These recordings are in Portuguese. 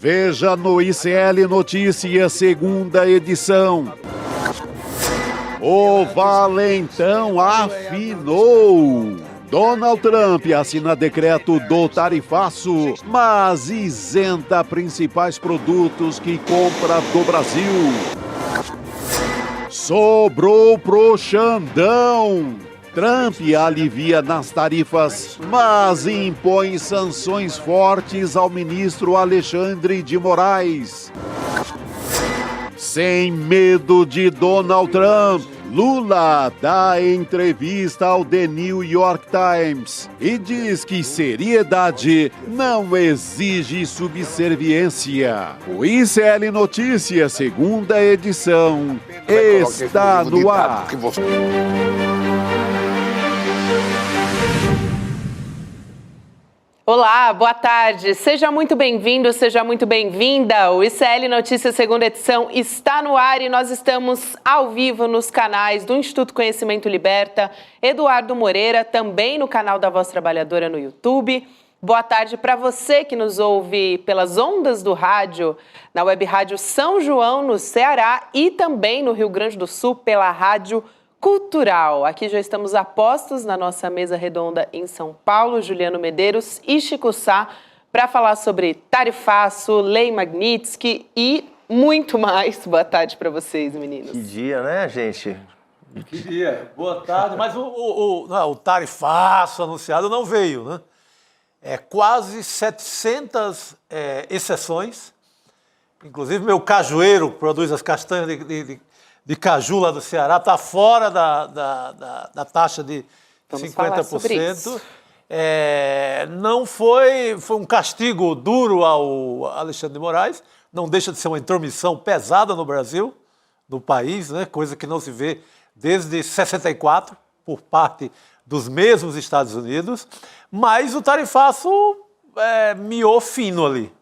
Veja no ICL Notícias, segunda edição. O valentão afinou. Donald Trump assina decreto do tarifaço, mas isenta principais produtos que compra do Brasil. Sobrou pro Xandão. Trump alivia nas tarifas, mas impõe sanções fortes ao ministro Alexandre de Moraes. Sem medo de Donald Trump, Lula dá entrevista ao The New York Times e diz que seriedade não exige subserviência. O ICL Notícias, segunda edição, está no ar. Olá, boa tarde. Seja muito bem-vindo, seja muito bem-vinda. O ICL Notícias segunda edição está no ar e nós estamos ao vivo nos canais do Instituto Conhecimento Liberta, Eduardo Moreira, também no canal da Voz Trabalhadora no YouTube. Boa tarde para você que nos ouve pelas ondas do rádio, na Web Rádio São João, no Ceará, e também no Rio Grande do Sul pela Rádio Cultural. Aqui já estamos a postos na nossa mesa redonda em São Paulo, Juliano Medeiros e Chico Sá, para falar sobre tarifaço, Lei Magnitsky e muito mais. Boa tarde para vocês, meninos. Que dia, né, gente? Que dia. Boa tarde. Mas o tarifaço anunciado não veio, né? Quase 700 exceções. Inclusive, meu cajueiro, que produz as castanhas de caju lá do Ceará, está fora da taxa de Vamos 50%. falar sobre isso. Não foi um castigo duro ao Alexandre de Moraes, não deixa de ser uma intromissão pesada no Brasil, no país, né? Coisa que não se vê desde 64, por parte dos mesmos Estados Unidos, mas o tarifaço miou fino ali.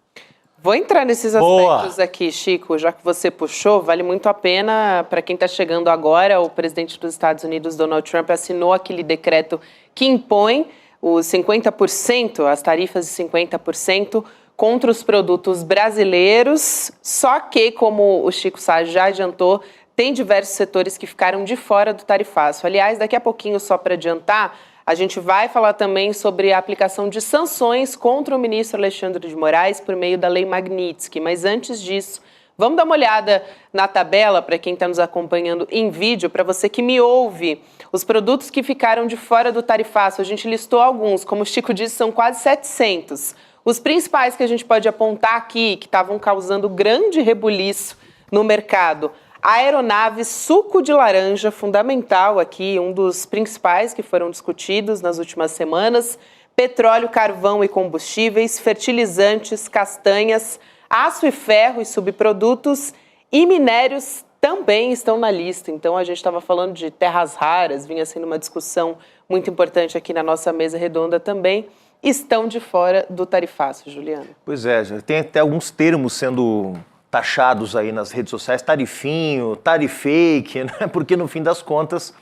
Vou entrar nesses aspectos aqui, Chico, já que você puxou, vale muito a pena, para quem está chegando agora, o presidente dos Estados Unidos, Donald Trump, assinou aquele decreto que impõe os 50%, as tarifas de 50% contra os produtos brasileiros, só que, como o Chico Sá já adiantou, tem diversos setores que ficaram de fora do tarifaço. Aliás, daqui a pouquinho, só para adiantar, a gente vai falar também sobre a aplicação de sanções contra o ministro Alexandre de Moraes por meio da Lei Magnitsky. Mas antes disso, vamos dar uma olhada na tabela para quem está nos acompanhando em vídeo, para você que me ouve. Os produtos que ficaram de fora do tarifaço, a gente listou alguns, como o Chico disse, são quase 700. Os principais que a gente pode apontar aqui, que estavam causando grande rebuliço no mercado: a aeronave suco de laranja, fundamental aqui, um dos principais que foram discutidos nas últimas semanas, petróleo, carvão e combustíveis, fertilizantes, castanhas, aço e ferro e subprodutos e minérios também estão na lista. Então a gente estava falando de terras raras, vinha sendo uma discussão muito importante aqui na nossa mesa redonda também, estão de fora do tarifaço, Juliano. Pois é, tem até alguns termos sendo taxados aí nas redes sociais, tarifinho, tarifake, né? Porque no fim das contas,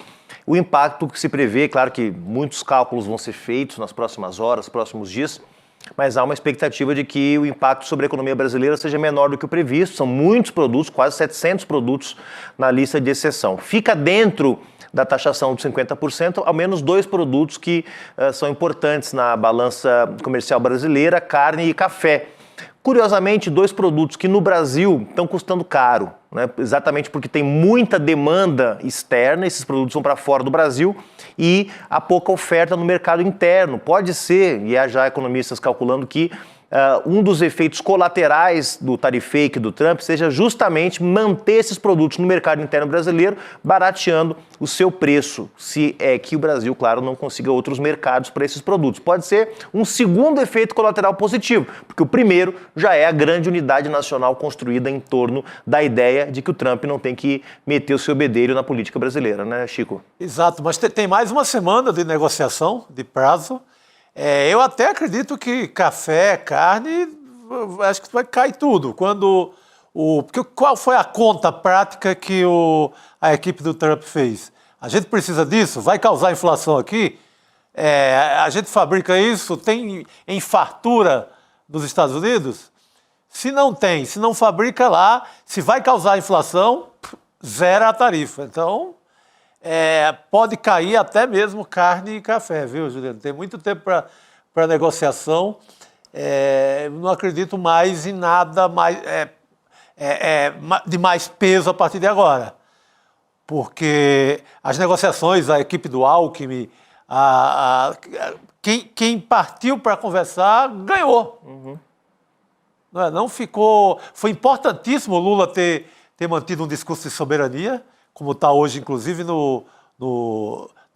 o impacto que se prevê, claro que muitos cálculos vão ser feitos nas próximas horas, próximos dias, mas há uma expectativa de que o impacto sobre a economia brasileira seja menor do que o previsto. São muitos produtos, quase 700 produtos na lista de exceção. Fica dentro da taxação de 50%, ao menos 2 produtos que são importantes na balança comercial brasileira: carne e café. Curiosamente, 2 produtos que no Brasil estão custando caro, né? Exatamente porque tem muita demanda externa, esses produtos vão para fora do Brasil, e há pouca oferta no mercado interno. Pode ser, e há já economistas calculando que um dos efeitos colaterais do tarifake do Trump seja justamente manter esses produtos no mercado interno brasileiro, barateando o seu preço, se é que o Brasil, claro, não consiga outros mercados para esses produtos. Pode ser um segundo efeito colateral positivo, porque o primeiro já é a grande unidade nacional construída em torno da ideia de que o Trump não tem que meter o seu bedelho na política brasileira, né, Chico? Exato, mas tem mais uma semana de negociação, de prazo. Eu até acredito que café, carne, acho que vai cair tudo. Porque qual foi a conta prática que a equipe do Trump fez? A gente precisa disso? Vai causar inflação aqui? A gente fabrica isso? Tem em fartura nos Estados Unidos? Se não tem, se não fabrica lá, se vai causar inflação, zera a tarifa. Então, pode cair até mesmo carne e café, viu, Juliano? Tem muito tempo para negociação. Não acredito mais em nada mais, de mais peso a partir de agora. Porque as negociações, a equipe do Alckmin, quem partiu para conversar, ganhou. Uhum. Não ficou... Foi importantíssimo o Lula ter mantido um discurso de soberania, como está hoje, inclusive, no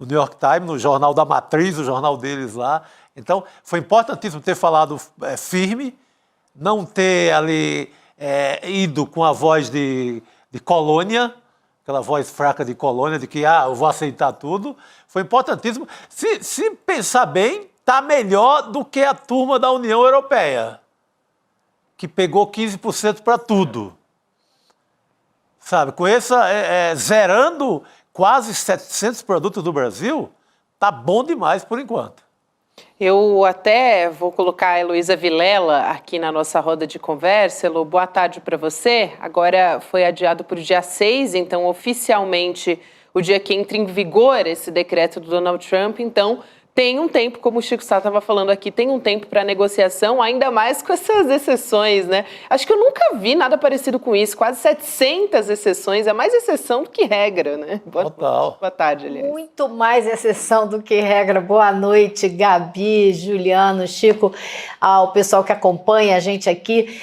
New York Times, no jornal da Matriz, o jornal deles lá. Então, foi importantíssimo ter falado firme, não ter ali ido com a voz de colônia, aquela voz fraca de colônia, de que eu vou aceitar tudo. Foi importantíssimo. Se pensar bem, está melhor do que a turma da União Europeia, que pegou 15% para tudo. Sabe, com zerando quase 700 produtos do Brasil, tá bom demais por enquanto. Eu até vou colocar a Heloísa Vilela aqui na nossa roda de conversa. Elo, boa tarde para você. Agora foi adiado para o dia 6, então oficialmente o dia que entra em vigor esse decreto do Donald Trump, então tem um tempo, como o Chico Sá estava falando aqui, tem um tempo para negociação, ainda mais com essas exceções, né? Acho que eu nunca vi nada parecido com isso, quase 700 exceções, é mais exceção do que regra, né? Boa tarde, aliás. Muito mais exceção do que regra. Boa noite, Gabi, Juliano, Chico, ao pessoal que acompanha a gente aqui.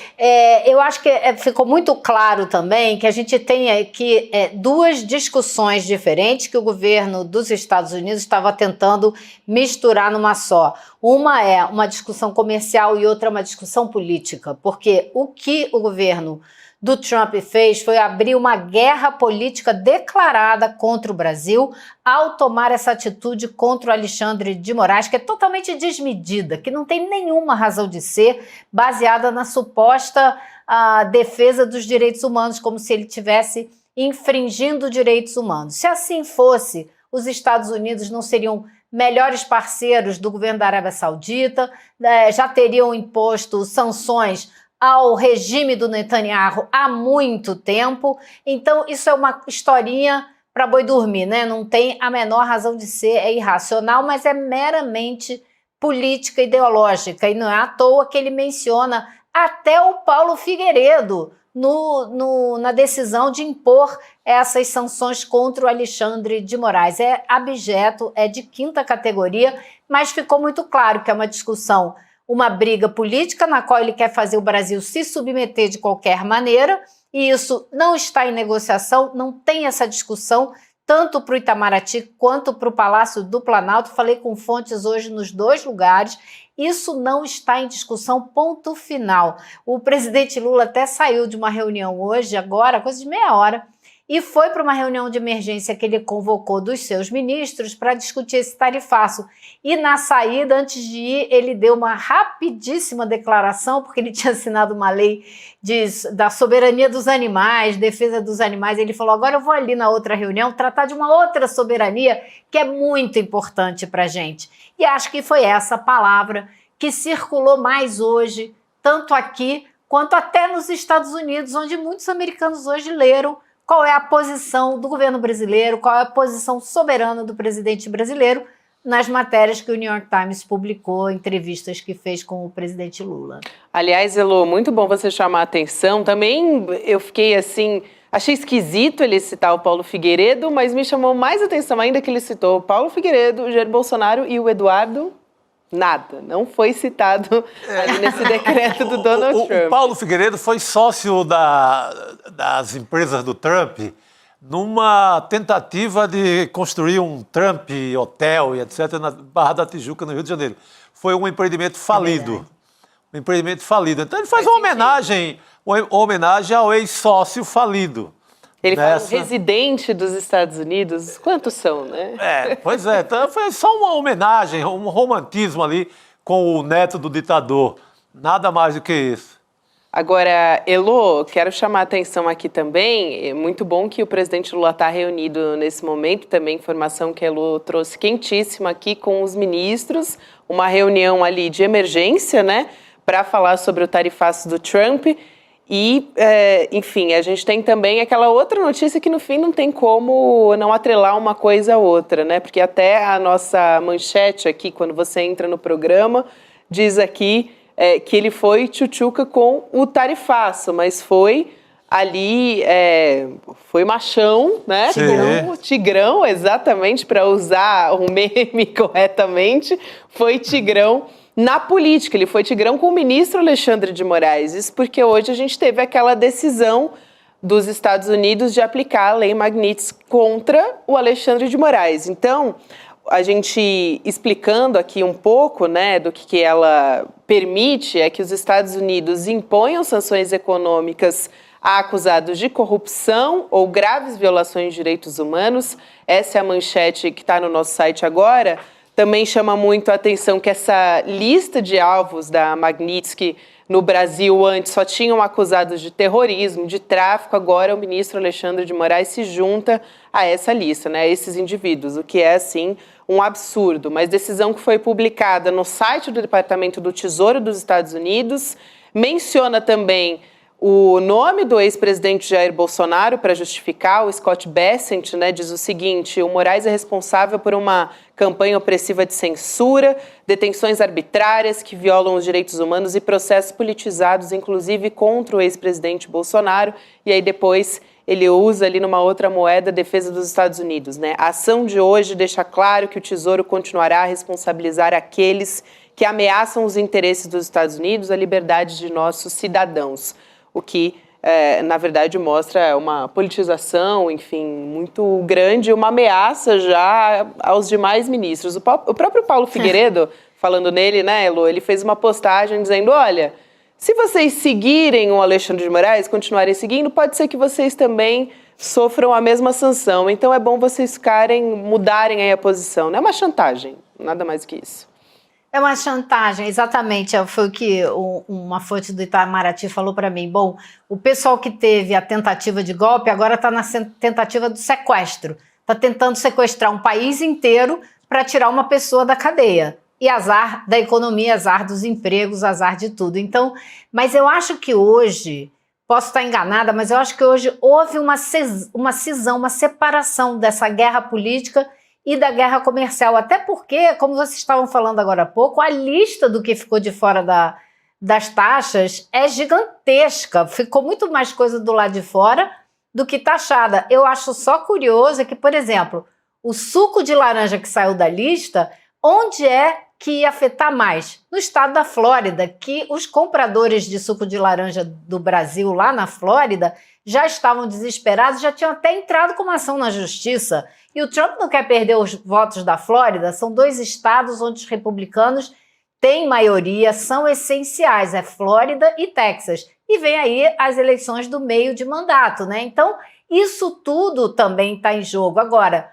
Eu acho que ficou muito claro também que a gente tem aqui duas discussões diferentes que o governo dos Estados Unidos estava tentando misturar numa só. Uma é uma discussão comercial e outra é uma discussão política, porque o que o governo do Trump fez foi abrir uma guerra política declarada contra o Brasil ao tomar essa atitude contra o Alexandre de Moraes, que é totalmente desmedida, que não tem nenhuma razão de ser, baseada na suposta defesa dos direitos humanos, como se ele estivesse infringindo direitos humanos. Se assim fosse, os Estados Unidos não seriam melhores parceiros do governo da Arábia Saudita, já teriam imposto sanções ao regime do Netanyahu há muito tempo. Então, isso é uma historinha para boi dormir, né? Não tem a menor razão de ser, é irracional, mas é meramente política ideológica. E não é à toa que ele menciona até o Paulo Figueiredo na decisão de impor essas sanções contra o Alexandre de Moraes. É abjeto, é de quinta categoria, mas ficou muito claro que é uma discussão, uma briga política na qual ele quer fazer o Brasil se submeter de qualquer maneira, e isso não está em negociação, não tem essa discussão, tanto para o Itamaraty quanto para o Palácio do Planalto. Falei com fontes hoje nos dois lugares. Isso não está em discussão, ponto final. O presidente Lula até saiu de uma reunião hoje, agora, coisa de meia hora, e foi para uma reunião de emergência que ele convocou dos seus ministros para discutir esse tarifaço. E na saída, antes de ir, ele deu uma rapidíssima declaração, porque ele tinha assinado uma lei da soberania dos animais, defesa dos animais. Ele falou, agora eu vou ali na outra reunião tratar de uma outra soberania que é muito importante para a gente. E acho que foi essa palavra que circulou mais hoje, tanto aqui quanto até nos Estados Unidos, onde muitos americanos hoje leram qual é a posição do governo brasileiro, qual é a posição soberana do presidente brasileiro nas matérias que o New York Times publicou, entrevistas que fez com o presidente Lula. Aliás, Elo, muito bom você chamar a atenção. Também eu fiquei assim, achei esquisito ele citar o Paulo Figueiredo, mas me chamou mais atenção ainda que ele citou o Paulo Figueiredo, o Jair Bolsonaro e o Eduardo. Nada, não foi citado ali nesse decreto do Donald Trump. O Paulo Figueiredo foi sócio das empresas do Trump numa tentativa de construir um Trump Hotel e etc. na Barra da Tijuca, no Rio de Janeiro. Foi um empreendimento falido. Então ele faz uma homenagem ao ex-sócio falido. Ele fala um residente dos Estados Unidos. Quantos são, né? Pois é. Então foi só uma homenagem, um romantismo ali com o neto do ditador. Nada mais do que isso. Agora, Elo, quero chamar a atenção aqui também. É muito bom que o presidente Lula está reunido nesse momento. Também informação que a Elo trouxe quentíssima aqui com os ministros. Uma reunião ali de emergência, né? para falar sobre o tarifaço do Trump. E, enfim, a gente tem também aquela outra notícia que, no fim, não tem como não atrelar uma coisa a outra, né? Porque até a nossa manchete aqui, quando você entra no programa, diz aqui que ele foi tchutchuca com o tarifaço, mas foi ali, foi machão, né? Tigrão, exatamente, para usar o meme corretamente, foi tigrão na política. Ele foi tigrão com o ministro Alexandre de Moraes. Isso porque hoje a gente teve aquela decisão dos Estados Unidos de aplicar a lei Magnitsky contra o Alexandre de Moraes. Então, a gente explicando aqui um pouco, né, do que ela permite, é que os Estados Unidos imponham sanções econômicas a acusados de corrupção ou graves violações de direitos humanos. Essa é a manchete que está no nosso site agora. Também chama muito a atenção que essa lista de alvos da Magnitsky no Brasil antes só tinham acusados de terrorismo, de tráfico. Agora o ministro Alexandre de Moraes se junta a essa lista, né, a esses indivíduos, o que é, assim, um absurdo. Mas decisão que foi publicada no site do Departamento do Tesouro dos Estados Unidos, menciona também o nome do ex-presidente Jair Bolsonaro para justificar. O Scott Bessent, né, diz o seguinte: o Moraes é responsável por uma campanha opressiva de censura, detenções arbitrárias que violam os direitos humanos e processos politizados, inclusive contra o ex-presidente Bolsonaro. E aí depois ele usa ali numa outra moeda a defesa dos Estados Unidos, né? A ação de hoje deixa claro que o Tesouro continuará a responsabilizar aqueles que ameaçam os interesses dos Estados Unidos, a liberdade de nossos cidadãos. O que, na verdade, mostra uma politização, enfim, muito grande, uma ameaça já aos demais ministros. O próprio Paulo Figueiredo, falando nele, né, Elo, ele fez uma postagem dizendo, olha, se vocês seguirem o Alexandre de Moraes, continuarem seguindo, pode ser que vocês também sofram a mesma sanção. Então é bom vocês mudarem aí a posição. Não é uma chantagem, nada mais que isso. É uma chantagem, exatamente. Foi o que uma fonte do Itamaraty falou para mim. Bom, o pessoal que teve a tentativa de golpe agora está na tentativa do sequestro. Está tentando sequestrar um país inteiro para tirar uma pessoa da cadeia. E azar da economia, azar dos empregos, azar de tudo. Então, mas eu acho que hoje, posso estar enganada, mas eu acho que hoje houve uma cisão, uma separação dessa guerra política e da guerra comercial, até porque, como vocês estavam falando agora há pouco, a lista do que ficou de fora das taxas é gigantesca, ficou muito mais coisa do lado de fora do que taxada. Eu acho só curioso que, por exemplo, o suco de laranja que saiu da lista, onde é que ia afetar mais? No estado da Flórida, que os compradores de suco de laranja do Brasil lá na Flórida já estavam desesperados, já tinham até entrado com uma ação na justiça. E o Trump não quer perder os votos da Flórida, são 2 estados onde os republicanos têm maioria, são essenciais, é Flórida e Texas. E vem aí as eleições do meio de mandato, né? Então, isso tudo também está em jogo. Agora,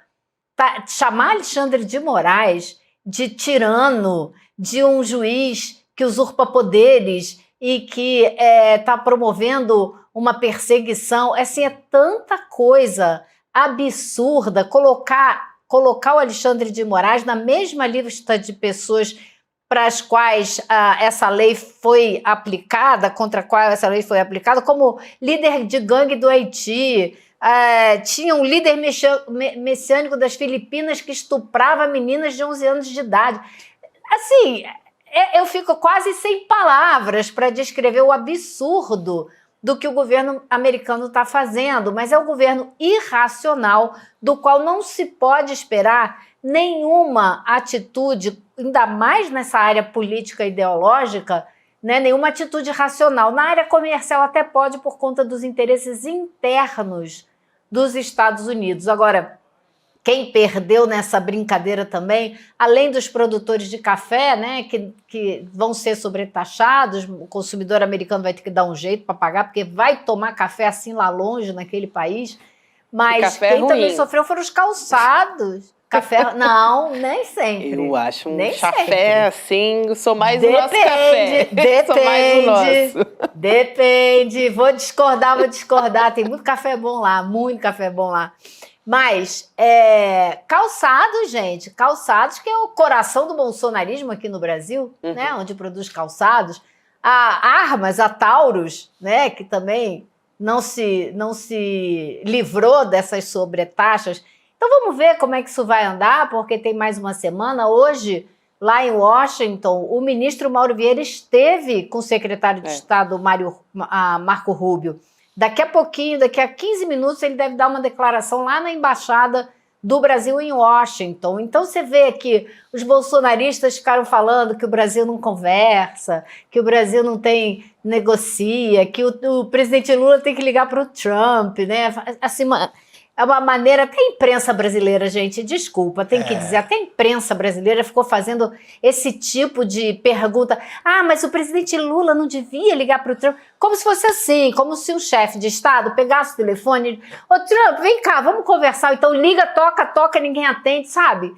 chamar Alexandre de Moraes de tirano, de um juiz que usurpa poderes e que está promovendo uma perseguição, assim, é tanta coisa absurda colocar o Alexandre de Moraes na mesma lista de pessoas para as quais essa lei foi aplicada, contra a qual essa lei foi aplicada, como líder de gangue do Haiti. Tinha um líder messiânico das Filipinas que estuprava meninas de 11 anos de idade. Assim, eu fico quase sem palavras para descrever o absurdo do que o governo americano está fazendo, mas é um governo irracional, do qual não se pode esperar nenhuma atitude, ainda mais nessa área política e ideológica, né, nenhuma atitude racional. Na área comercial até pode, por conta dos interesses internos dos Estados Unidos. Agora, quem perdeu nessa brincadeira também, além dos produtores de café, né, que vão ser sobretaxados, o consumidor americano vai ter que dar um jeito para pagar, porque vai tomar café assim lá longe, naquele país, mas quem também sofreu foram os calçados. Café, não, nem sempre. Eu acho um nem café sempre. Assim, sou mais o nosso café. Depende, sou mais o nosso. Depende, vou discordar, tem muito café bom lá, muito café bom lá. Mas, calçados, gente, calçados, que é o coração do bolsonarismo aqui no Brasil, né, onde produz calçados. armas, a Taurus, né, que também não se livrou dessas sobretaxas. Então vamos ver como é que isso vai andar, porque tem mais uma semana. Hoje, lá em Washington, o ministro Mauro Vieira esteve com o secretário de Estado Marco Rubio. Daqui a pouquinho, daqui a 15 minutos, ele deve dar uma declaração lá na Embaixada do Brasil em Washington. Então você vê que os bolsonaristas ficaram falando que o Brasil não conversa, que o Brasil não negocia, que o presidente Lula tem que ligar para o Trump, né? Assim, é uma maneira, até a imprensa brasileira, gente, desculpa, tem que dizer, até a imprensa brasileira ficou fazendo esse tipo de pergunta. Mas o presidente Lula não devia ligar para o Trump, como se fosse assim, como se um chefe de Estado pegasse o telefone e ô Trump, vem cá, vamos conversar, então liga, toca, ninguém atende, sabe?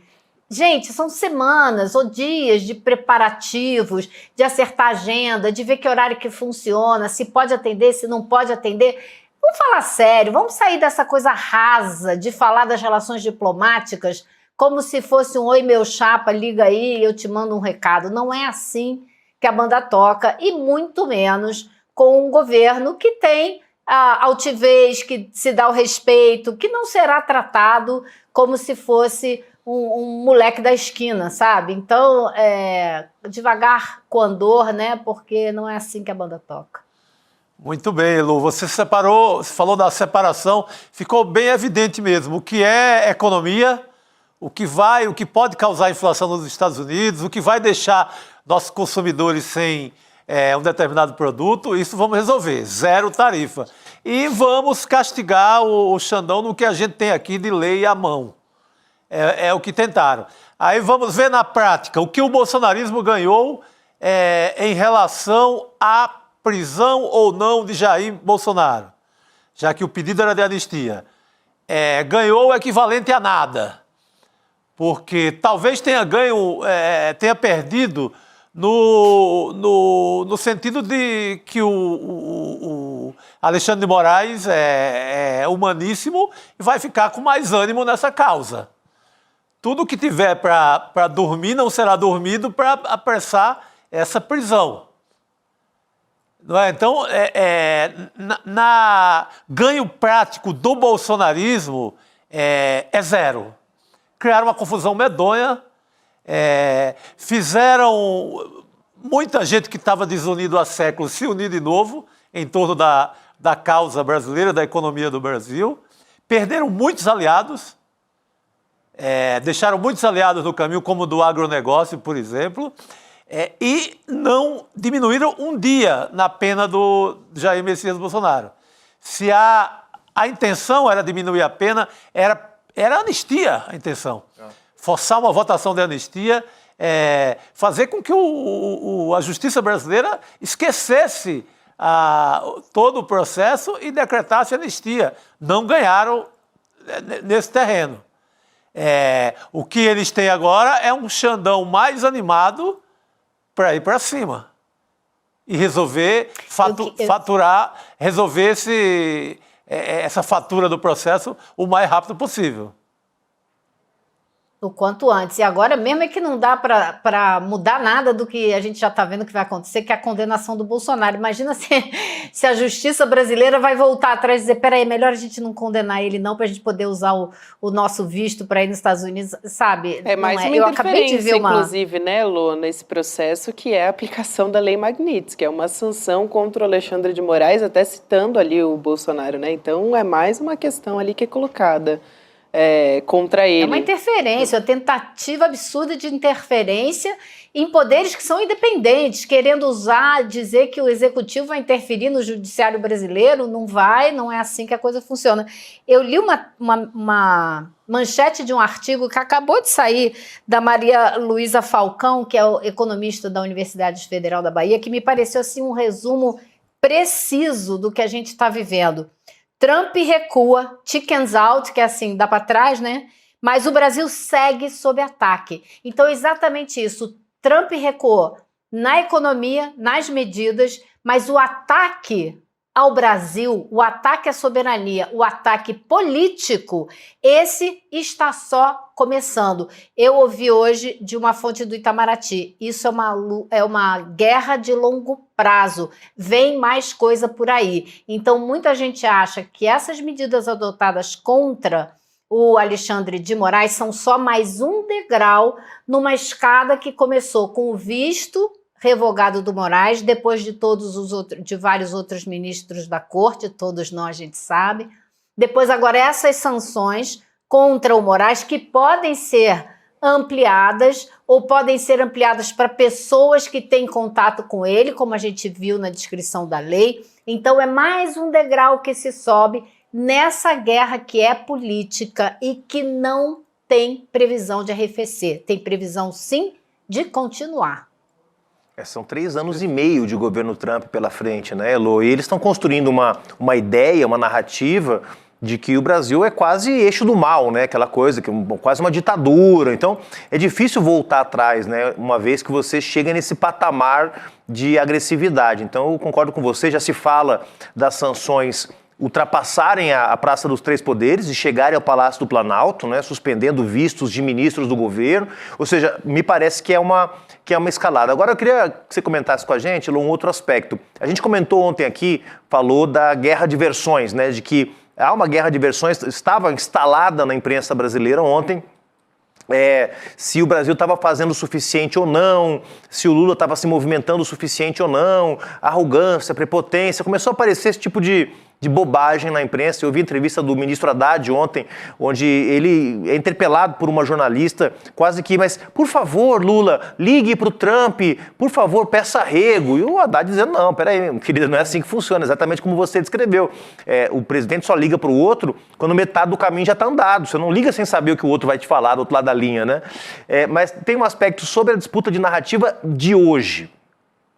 Gente, são semanas ou dias de preparativos, de acertar a agenda, de ver que horário que funciona, se pode atender, se não pode atender. Vamos falar sério, vamos sair dessa coisa rasa de falar das relações diplomáticas como se fosse um oi meu chapa, liga aí, eu te mando um recado. Não é assim que a banda toca, e muito menos com um governo que tem a altivez, que se dá o respeito, que não será tratado como se fosse um moleque da esquina, sabe? Então, devagar com andor, né? Porque não é assim que a banda toca. Muito bem, Lu. Você falou da separação, ficou bem evidente mesmo o que é economia, o que pode causar inflação nos Estados Unidos, o que vai deixar nossos consumidores sem um determinado produto. Isso vamos resolver, 0 tarifa. E vamos castigar o Xandão no que a gente tem aqui de lei à mão. É o que tentaram. Aí vamos ver na prática o que o bolsonarismo ganhou em relação à prisão ou não de Jair Bolsonaro, já que o pedido era de anistia. Ganhou o equivalente a nada, porque talvez tenha perdido no sentido de que o Alexandre de Moraes é humaníssimo e vai ficar com mais ânimo nessa causa. Tudo que tiver para dormir não será dormido para apressar essa prisão. Não é? Então, ganho prático do bolsonarismo é 0. Criaram uma confusão medonha, fizeram muita gente que estava desunido há séculos se unir de novo em torno da causa brasileira, da economia do Brasil. Perderam muitos aliados, deixaram muitos aliados no caminho, como do agronegócio, por exemplo, e não diminuíram um dia na pena do Jair Messias Bolsonaro. Se a intenção era diminuir a pena, era anistia a intenção. Forçar uma votação de anistia, fazer com que a justiça brasileira esquecesse todo o processo e decretasse anistia. Não ganharam nesse terreno. O que eles têm agora é um Xandão mais animado para ir para cima e resolver resolver essa fatura do processo o mais rápido possível. O quanto antes. E agora mesmo é que não dá para mudar nada do que a gente já está vendo que vai acontecer, que é a condenação do Bolsonaro. Imagina se a justiça brasileira vai voltar atrás e dizer, peraí, melhor a gente não condenar ele não, para a gente poder usar o nosso visto para ir nos Estados Unidos, sabe? Mais uma interferência, inclusive, né, Lô, nesse processo, que é a aplicação da Lei Magnitsky, que é uma sanção contra o Alexandre de Moraes, até citando ali o Bolsonaro, né? Então é mais uma questão ali que é colocada contra ele. É uma interferência, uma tentativa absurda de interferência em poderes que são independentes, querendo dizer que o executivo vai interferir no judiciário brasileiro. Não é assim que a coisa funciona. Eu li uma manchete de um artigo que acabou de sair da Maria Luísa Falcão, que é o economista da Universidade Federal da Bahia, que me pareceu assim um resumo preciso do que a gente está vivendo. Trump recua, chickens out, que é assim, dá para trás, né? Mas o Brasil segue sob ataque. Então, exatamente isso. Trump recuou na economia, nas medidas, mas o ataque ao Brasil, o ataque à soberania, o ataque político, esse está só começando. Eu ouvi hoje de uma fonte do Itamaraty, isso é uma guerra de longo prazo, vem mais coisa por aí. Então, muita gente acha que essas medidas adotadas contra o Alexandre de Moraes são só mais um degrau numa escada que começou com o visto revogado do Moraes, depois de vários outros ministros da corte, todos nós a gente sabe. Depois agora essas sanções contra o Moraes que podem ser ampliadas ou podem ser ampliadas para pessoas que têm contato com ele, como a gente viu na descrição da lei. Então é mais um degrau que se sobe nessa guerra que é política e que não tem previsão de arrefecer. Tem previsão, sim, de continuar. São 3 anos e meio de governo Trump pela frente, né, Elo? E eles estão construindo uma ideia, uma narrativa de que o Brasil é quase eixo do mal, né? Aquela coisa, que quase uma ditadura. Então, é difícil voltar atrás, né? Uma vez que você chega nesse patamar de agressividade. Então, eu concordo com você, já se fala das sanções ultrapassarem a Praça dos Três Poderes e chegarem ao Palácio do Planalto, né, suspendendo vistos de ministros do governo. Ou seja, me parece que é uma escalada. Agora eu queria que você comentasse com a gente um outro aspecto. A gente comentou ontem aqui, falou da guerra de versões, né, de que há uma guerra de versões, estava instalada na imprensa brasileira ontem, se o Brasil estava fazendo o suficiente ou não, se o Lula estava se movimentando o suficiente ou não, arrogância, prepotência, começou a aparecer esse tipo de bobagem na imprensa. Eu vi a entrevista do ministro Haddad ontem, onde ele é interpelado por uma jornalista, quase que, mas por favor, Lula, ligue para o Trump, por favor, peça arrego. E o Haddad dizendo, não, peraí, querida, não é assim que funciona, exatamente como você descreveu. O presidente só liga para o outro quando metade do caminho já está andado. Você não liga sem saber o que o outro vai te falar do outro lado da linha, né? Mas tem um aspecto sobre a disputa de narrativa de hoje,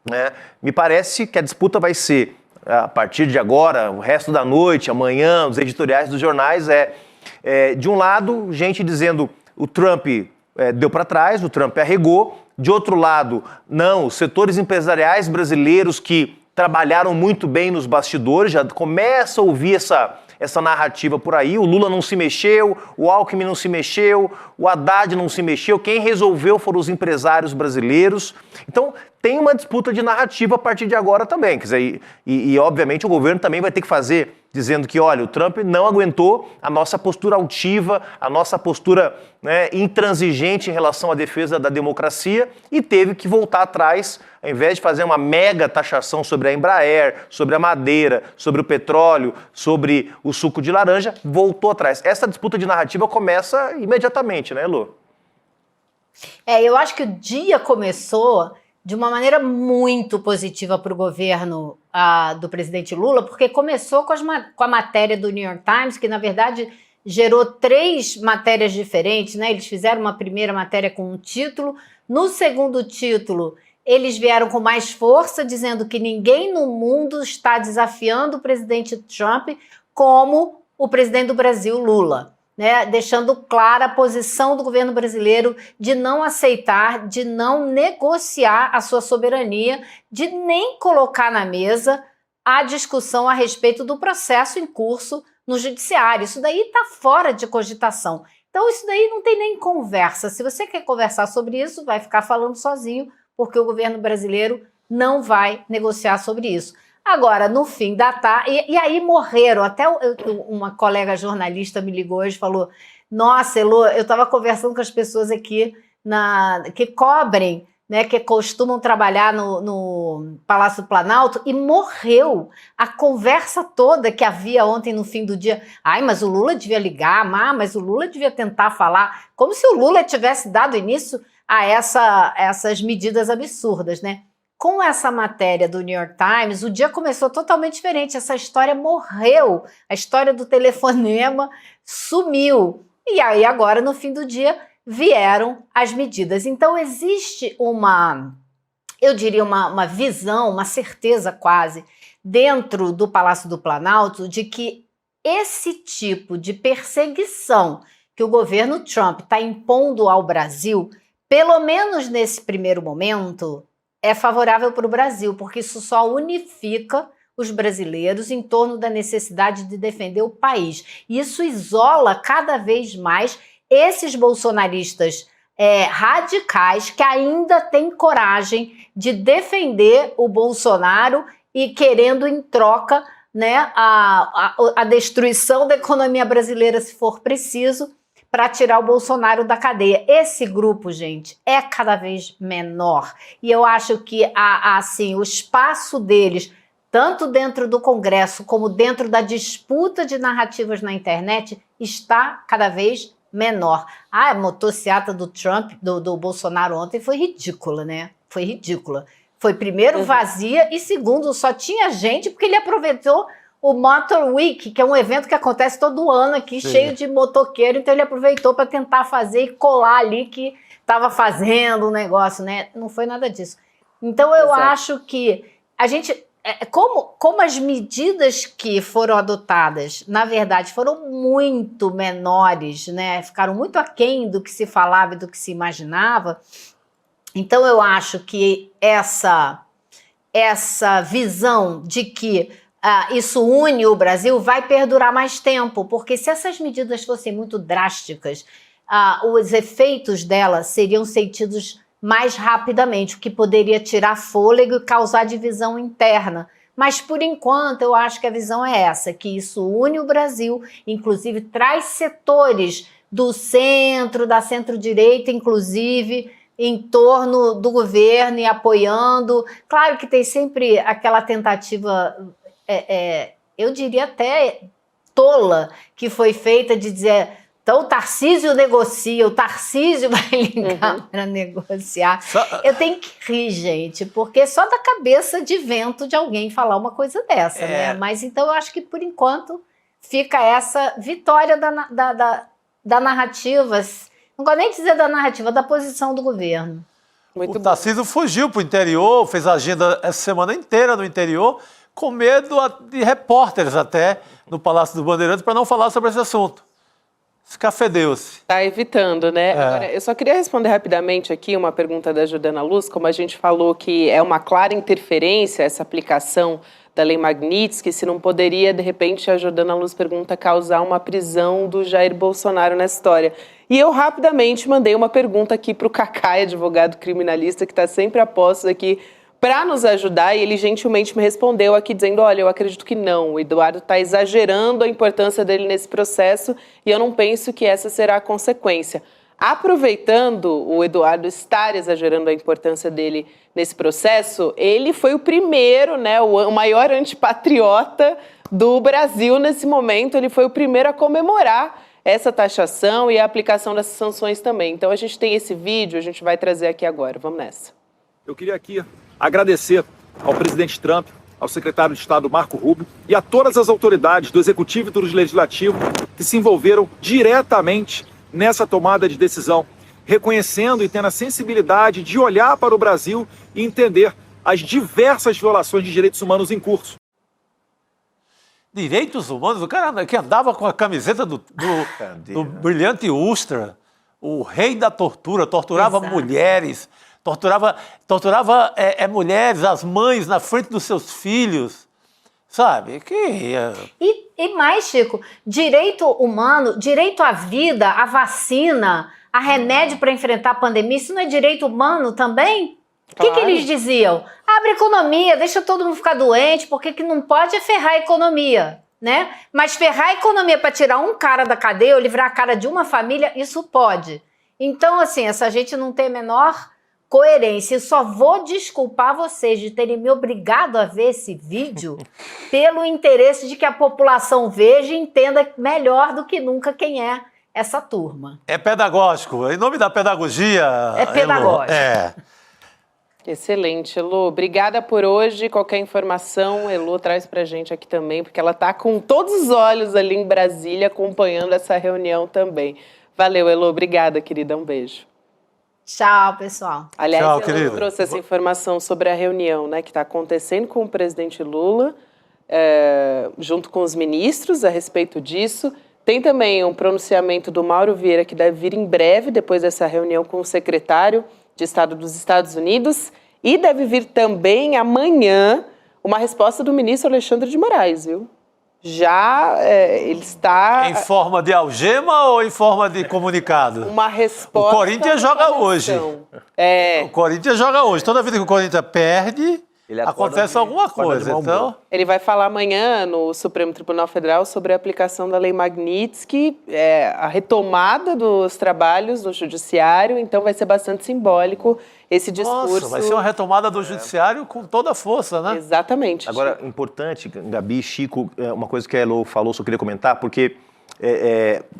né? Me parece que a disputa vai ser, a partir de agora, o resto da noite, amanhã, os editoriais dos jornais, de um lado, gente dizendo o Trump deu para trás, o Trump arregou. De outro lado, não, os setores empresariais brasileiros que trabalharam muito bem nos bastidores, já começa a ouvir essa narrativa por aí. O Lula não se mexeu, o Alckmin não se mexeu, o Haddad não se mexeu, quem resolveu foram os empresários brasileiros. Então, tem uma disputa de narrativa a partir de agora também. Quer dizer, e obviamente o governo também vai ter que fazer, dizendo que, olha, o Trump não aguentou a nossa postura altiva, a nossa postura, né, intransigente em relação à defesa da democracia e teve que voltar atrás, ao invés de fazer uma mega taxação sobre a Embraer, sobre a madeira, sobre o petróleo, sobre o suco de laranja, voltou atrás. Essa disputa de narrativa começa imediatamente, né, Elô? Eu acho que o dia começou de uma maneira muito positiva para o governo do presidente Lula, porque começou com a matéria do New York Times, que na verdade gerou 3 matérias diferentes, né? Eles fizeram uma primeira matéria com um título, no segundo título eles vieram com mais força, dizendo que ninguém no mundo está desafiando o presidente Trump como o presidente do Brasil, Lula. Né, deixando clara a posição do governo brasileiro de não aceitar, de não negociar a sua soberania, de nem colocar na mesa a discussão a respeito do processo em curso no judiciário. Isso daí está fora de cogitação. Então isso daí não tem nem conversa. Se você quer conversar sobre isso, vai ficar falando sozinho, porque o governo brasileiro não vai negociar sobre isso. Agora, no fim da tarde, e aí morreram, até uma colega jornalista me ligou hoje e falou, nossa, Elô, eu estava conversando com as pessoas aqui que cobrem, né, que costumam trabalhar no Palácio do Planalto, e morreu a conversa toda que havia ontem no fim do dia. Ai, mas o Lula devia ligar, mas o Lula devia tentar falar, como se o Lula tivesse dado início a essas medidas absurdas, né? Com essa matéria do New York Times, o dia começou totalmente diferente. Essa história morreu. A história do telefonema sumiu. E aí agora, no fim do dia, vieram as medidas. Então existe eu diria uma visão, uma certeza quase, dentro do Palácio do Planalto, de que esse tipo de perseguição que o governo Trump está impondo ao Brasil, pelo menos nesse primeiro momento, é favorável para o Brasil, porque isso só unifica os brasileiros em torno da necessidade de defender o país. Isso isola cada vez mais esses bolsonaristas radicais que ainda têm coragem de defender o Bolsonaro e querendo em troca, né, a destruição da economia brasileira, se for preciso, para tirar o Bolsonaro da cadeia. Esse grupo, gente, é cada vez menor. E eu acho que assim, o espaço deles, tanto dentro do Congresso como dentro da disputa de narrativas na internet, está cada vez menor. A motociata do Trump, do Bolsonaro ontem foi ridícula, né? Foi ridícula. Foi, primeiro, vazia e, segundo, só tinha gente porque ele aproveitou o Motor Week, que é um evento que acontece todo ano aqui, cheio de motoqueiro, então ele aproveitou para tentar fazer e colar ali que estava fazendo um negócio, né? Não foi nada disso. Então eu acho que a gente, como as medidas que foram adotadas, na verdade, foram muito menores, né? Ficaram muito aquém do que se falava e do que se imaginava. Então eu acho que essa visão de que isso une o Brasil vai perdurar mais tempo, porque se essas medidas fossem muito drásticas, os efeitos delas seriam sentidos mais rapidamente, o que poderia tirar fôlego e causar divisão interna. Mas, por enquanto, eu acho que a visão é essa, que isso une o Brasil, inclusive traz setores do centro, da centro-direita, inclusive, em torno do governo e apoiando. Claro que tem sempre aquela tentativa, eu diria até tola, que foi feita de dizer, então o Tarcísio negocia, o Tarcísio vai ligar para negociar. Eu tenho que rir, gente, porque só da cabeça de vento de alguém falar uma coisa dessa, né? Mas então eu acho que, por enquanto, fica essa vitória da narrativa. Não gosto nem de dizer da narrativa, da posição do governo. O Tarcísio fugiu para o interior, fez a agenda essa semana inteira no interior, com medo de repórteres até no Palácio dos Bandeirantes para não falar sobre esse assunto. Escafedeu-se. Está evitando, né? Agora, eu só queria responder rapidamente aqui uma pergunta da Jordana Luz, como a gente falou que é uma clara interferência essa aplicação da Lei Magnitsky, se não poderia, de repente, a Jordana Luz pergunta, causar uma prisão do Jair Bolsonaro nessa história. E eu rapidamente mandei uma pergunta aqui para o Cacai, advogado criminalista, que está sempre a postos aqui para nos ajudar, e ele gentilmente me respondeu aqui dizendo, olha, eu acredito que não, o Eduardo está exagerando a importância dele nesse processo e eu não penso que essa será a consequência. Aproveitando o Eduardo estar exagerando a importância dele nesse processo, ele foi o primeiro, né, o maior antipatriota do Brasil nesse momento, ele foi o primeiro a comemorar essa taxação e a aplicação dessas sanções também. Então a gente tem esse vídeo, a gente vai trazer aqui agora, vamos nessa. Eu queria aqui agradecer ao presidente Trump, ao secretário de Estado Marco Rubio e a todas as autoridades do Executivo e do Legislativo que se envolveram diretamente nessa tomada de decisão, reconhecendo e tendo a sensibilidade de olhar para o Brasil e entender as diversas violações de direitos humanos em curso. Direitos humanos? O cara que andava com a camiseta do brilhante Ustra, o rei da tortura, torturava mulheres, torturava mulheres, as mães na frente dos seus filhos, sabe? E mais, Chico, direito humano, direito à vida, à vacina, a remédio para enfrentar a pandemia, isso não é direito humano também? Claro. O que eles diziam? Abre economia, deixa todo mundo ficar doente, porque que não pode é ferrar a economia, né? Mas ferrar a economia para tirar um cara da cadeia ou livrar a cara de uma família, isso pode. Então, assim, essa gente não tem a menor coerência. Eu só vou desculpar vocês de terem me obrigado a ver esse vídeo pelo interesse de que a população veja e entenda melhor do que nunca quem é essa turma. É pedagógico. Em nome da pedagogia... É pedagógico. Excelente, Elô. Obrigada por hoje. Qualquer informação, Elô traz pra gente aqui também, porque ela tá com todos os olhos ali em Brasília acompanhando essa reunião também. Valeu, Elô. Obrigada, querida. Um beijo. Tchau, pessoal. Aliás, Elô trouxe essa informação sobre a reunião, né, que está acontecendo com o presidente Lula, junto com os ministros, a respeito disso. Tem também um pronunciamento do Mauro Vieira, que deve vir em breve, depois dessa reunião com o secretário de Estado dos Estados Unidos. E deve vir também amanhã uma resposta do ministro Alexandre de Moraes, viu? Ele está... Em forma de algema ou em forma de comunicado? Uma resposta... O Corinthians joga hoje. O Corinthians joga hoje. Toda vida que o Corinthians perde, acontece alguma coisa. Então... Ele vai falar amanhã no Supremo Tribunal Federal sobre a aplicação da Lei Magnitsky, a retomada dos trabalhos do Judiciário, então vai ser bastante simbólico esse discurso. Nossa, vai ser uma retomada do Judiciário com toda a força, né? Exatamente. Agora, importante, Gabi, Chico, uma coisa que a Elo falou, só queria comentar, porque,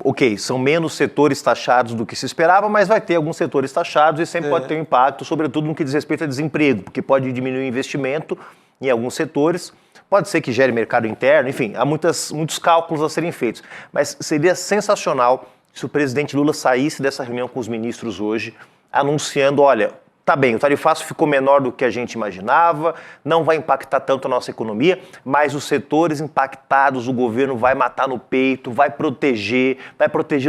ok, são menos setores taxados do que se esperava, mas vai ter alguns setores taxados e sempre pode ter um impacto, sobretudo no que diz respeito a desemprego, porque pode diminuir o investimento em alguns setores, pode ser que gere mercado interno, enfim, há muitos cálculos a serem feitos. Mas seria sensacional se o presidente Lula saísse dessa reunião com os ministros hoje, anunciando, olha... Tá bem, o tarifaço ficou menor do que a gente imaginava, não vai impactar tanto a nossa economia, mas os setores impactados o governo vai matar no peito, vai proteger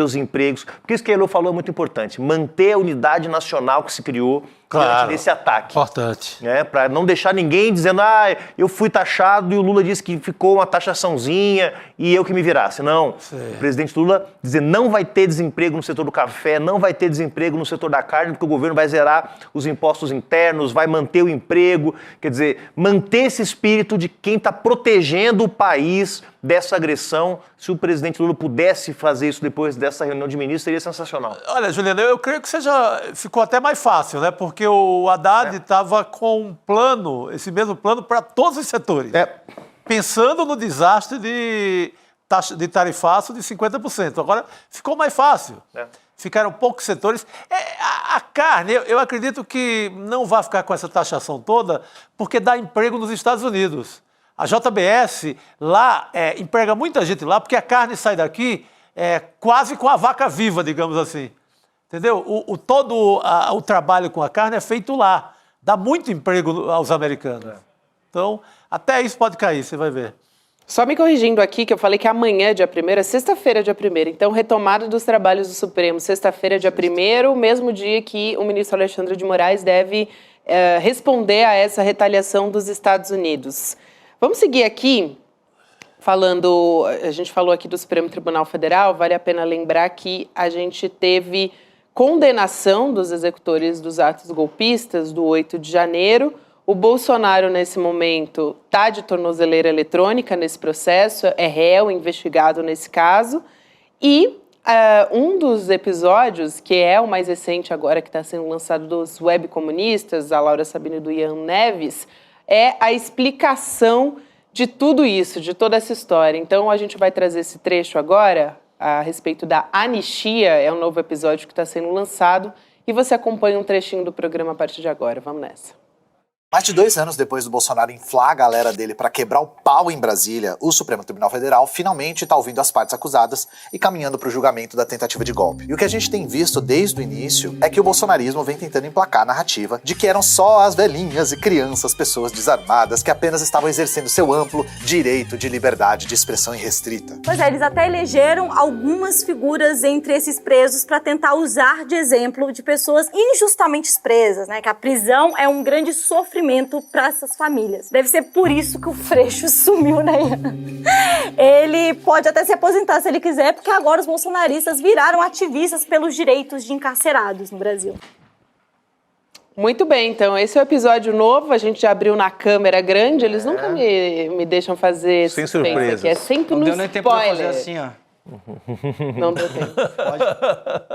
os empregos. Porque isso que a Elo falou é muito importante, manter a unidade nacional que se criou diante desse ataque. Importante. Para não deixar ninguém dizendo, eu fui taxado e o Lula disse que ficou uma taxaçãozinha e eu que me virasse. Não. Sim. O presidente Lula dizer não vai ter desemprego no setor do café, não vai ter desemprego no setor da carne, porque o governo vai zerar os impostos internos, vai manter o emprego. Quer dizer, manter esse espírito de quem está protegendo o país dessa agressão. Se o presidente Lula pudesse fazer isso depois dessa reunião de ministros, seria sensacional. Olha, Juliana, eu creio que ficou até mais fácil, né? Porque o Haddad estava com um plano, esse mesmo plano para todos os setores. Pensando no desastre de tarifaço de 50%. Agora, ficou mais fácil. Ficaram poucos setores. A carne, eu acredito que não vai ficar com essa taxação toda, porque dá emprego nos Estados Unidos. A JBS lá emprega muita gente lá, porque a carne sai daqui quase com a vaca viva, digamos assim. Entendeu? Todo o trabalho com a carne é feito lá. Dá muito emprego aos americanos. Então, até isso pode cair, você vai ver. Só me corrigindo aqui, que eu falei que amanhã, dia 1º, é sexta-feira, dia 1º. Então, retomada dos trabalhos do Supremo, sexta-feira, dia 1º, mesmo dia que o ministro Alexandre de Moraes deve responder a essa retaliação dos Estados Unidos. Vamos seguir aqui, a gente falou aqui do Supremo Tribunal Federal, vale a pena lembrar que a gente teve condenação dos executores dos atos golpistas do 8 de janeiro. O Bolsonaro, nesse momento, está de tornozeleira eletrônica nesse processo, é réu, investigado nesse caso. E um dos episódios, que é o mais recente agora, que está sendo lançado dos webcomunistas, a Laura Sabino e do Ian Neves, é a explicação de tudo isso, de toda essa história. Então, a gente vai trazer esse trecho agora a respeito da anistia, é um novo episódio que está sendo lançado, e você acompanha um trechinho do programa a partir de agora. Vamos nessa. Mais de 2 anos depois do Bolsonaro inflar a galera dele para quebrar o pau em Brasília, o Supremo Tribunal Federal finalmente está ouvindo as partes acusadas e caminhando para o julgamento da tentativa de golpe. E o que a gente tem visto desde o início é que o bolsonarismo vem tentando emplacar a narrativa de que eram só as velhinhas e crianças, pessoas desarmadas, que apenas estavam exercendo seu amplo direito de liberdade de expressão irrestrita. Pois é, eles até elegeram algumas figuras entre esses presos para tentar usar de exemplo de pessoas injustamente presas, né? Que a prisão é um grande sofrimento para essas famílias. Deve ser por isso que o Freixo sumiu, né? Ele pode até se aposentar se ele quiser, porque agora os bolsonaristas viraram ativistas pelos direitos de encarcerados no Brasil. Muito bem, então esse é o episódio novo, a gente já abriu na câmera grande, eles nunca me deixam fazer sem surpresa, aqui, é sempre no spoiler. Não deu nem tempo de fazer assim, ó. Não deu tempo.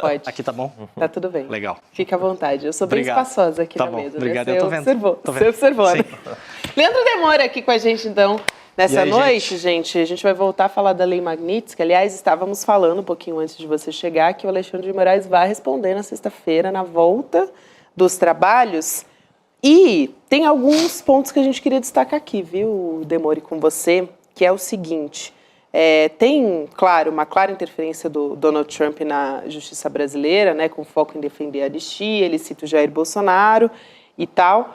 Pode? Aqui tá bom? Tá tudo bem. Legal. Fica à vontade. Eu sou bem espaçosa aqui na mesa. Obrigado, né? eu tô vendo. Você observou, né? Leandro Demora aqui com a gente, então, nessa noite, gente. A gente vai voltar a falar da Lei Magnitsky. Aliás, estávamos falando um pouquinho antes de você chegar que o Alexandre de Moraes vai responder na sexta-feira, na volta dos trabalhos. E tem alguns pontos que a gente queria destacar aqui, viu, Demore, com você, que é o seguinte... tem, claro, uma clara interferência do Donald Trump na justiça brasileira, né, com foco em defender a anistia, ele cita o Jair Bolsonaro e tal.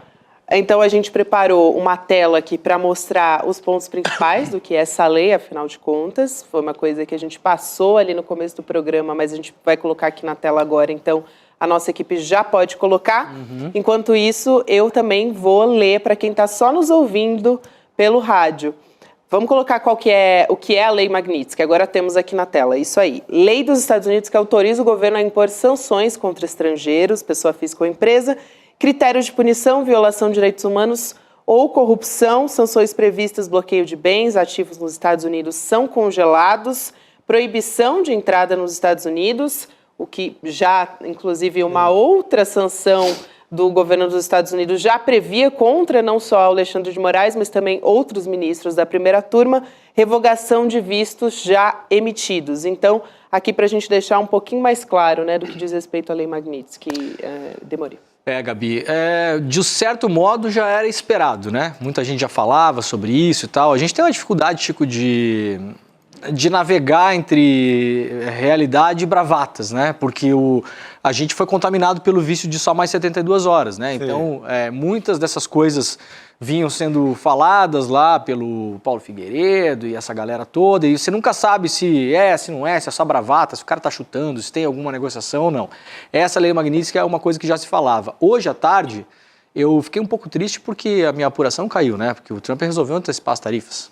Então, a gente preparou uma tela aqui para mostrar os pontos principais do que é essa lei, afinal de contas. Foi uma coisa que a gente passou ali no começo do programa, mas a gente vai colocar aqui na tela agora, então a nossa equipe já pode colocar. Enquanto isso, eu também vou ler para quem está só nos ouvindo, pelo rádio. Vamos colocar o que é a Lei Magnitsky, agora temos aqui na tela, isso aí. Lei dos Estados Unidos que autoriza o governo a impor sanções contra estrangeiros, pessoa física ou empresa, critérios de punição, violação de direitos humanos ou corrupção, sanções previstas, bloqueio de bens, ativos nos Estados Unidos são congelados, proibição de entrada nos Estados Unidos, o que já, inclusive, uma outra sanção do governo dos Estados Unidos já previa contra não só Alexandre de Moraes, mas também outros ministros da primeira turma, revogação de vistos já emitidos. Então, aqui para a gente deixar um pouquinho mais claro, né, do que diz respeito à Lei Magnitsky, Demori. Gabi, de certo modo já era esperado, né? Muita gente já falava sobre isso e tal. A gente tem uma dificuldade, Chico, de navegar entre realidade e bravatas, né? Porque a gente foi contaminado pelo vício de só mais 72 horas, né? Sim. Então, muitas dessas coisas vinham sendo faladas lá pelo Paulo Figueiredo e essa galera toda, e você nunca sabe se não é, se é só bravata, se o cara tá chutando, se tem alguma negociação ou não. Essa Lei Magnitsky é uma coisa que já se falava. Hoje à tarde, eu fiquei um pouco triste porque a minha apuração caiu, né? Porque o Trump resolveu antecipar as tarifas.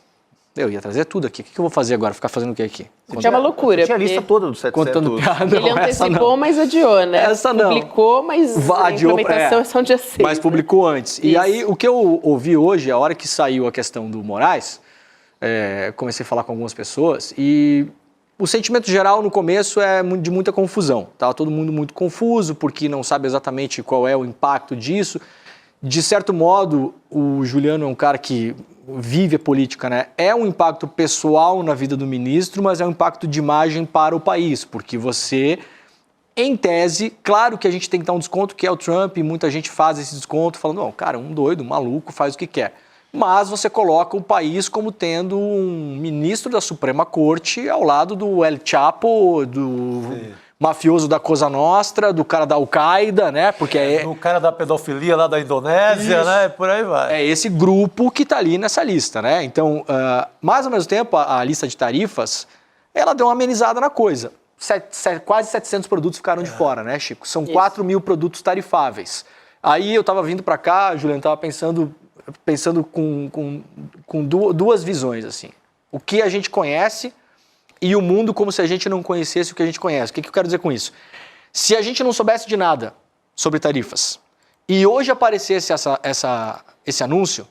Eu ia trazer tudo aqui. O que eu vou fazer agora? Ficar fazendo o que aqui? É uma loucura. Tinha a lista toda dos 700. Contando piada. Ele antecipou, mas adiou, né? Essa não. Publicou, mas a implementação é só um dia 6. Mas publicou antes. Isso. E aí, o que eu ouvi hoje, a hora que saiu a questão do Moraes, comecei a falar com algumas pessoas, e o sentimento geral no começo é de muita confusão. Estava todo mundo muito confuso, porque não sabe exatamente qual é o impacto disso. De certo modo, o Juliano é um cara que vive a política, né? É um impacto pessoal na vida do ministro, mas é um impacto de imagem para o país, porque você, em tese, claro que a gente tem que dar um desconto, que é o Trump, e muita gente faz esse desconto, falando, não, cara, um doido, um maluco, faz o que quer. Mas você coloca o país como tendo um ministro da Suprema Corte ao lado do El Chapo, do mafioso da Cosa Nostra, do cara da Al-Qaeda, né? Porque do cara da pedofilia lá da Indonésia, né? Por aí vai. É esse grupo que está ali nessa lista, né? Então, mas ao mesmo tempo, a lista de tarifas, ela deu uma amenizada na coisa. Quase 700 produtos ficaram de fora, né, Chico? São 4 mil produtos tarifáveis. Aí eu estava vindo para cá, Juliano, estava pensando com duas visões, assim. O que a gente conhece e o mundo como se a gente não conhecesse o que a gente conhece. O que eu quero dizer com isso? Se a gente não soubesse de nada sobre tarifas e hoje aparecesse esse anúncio,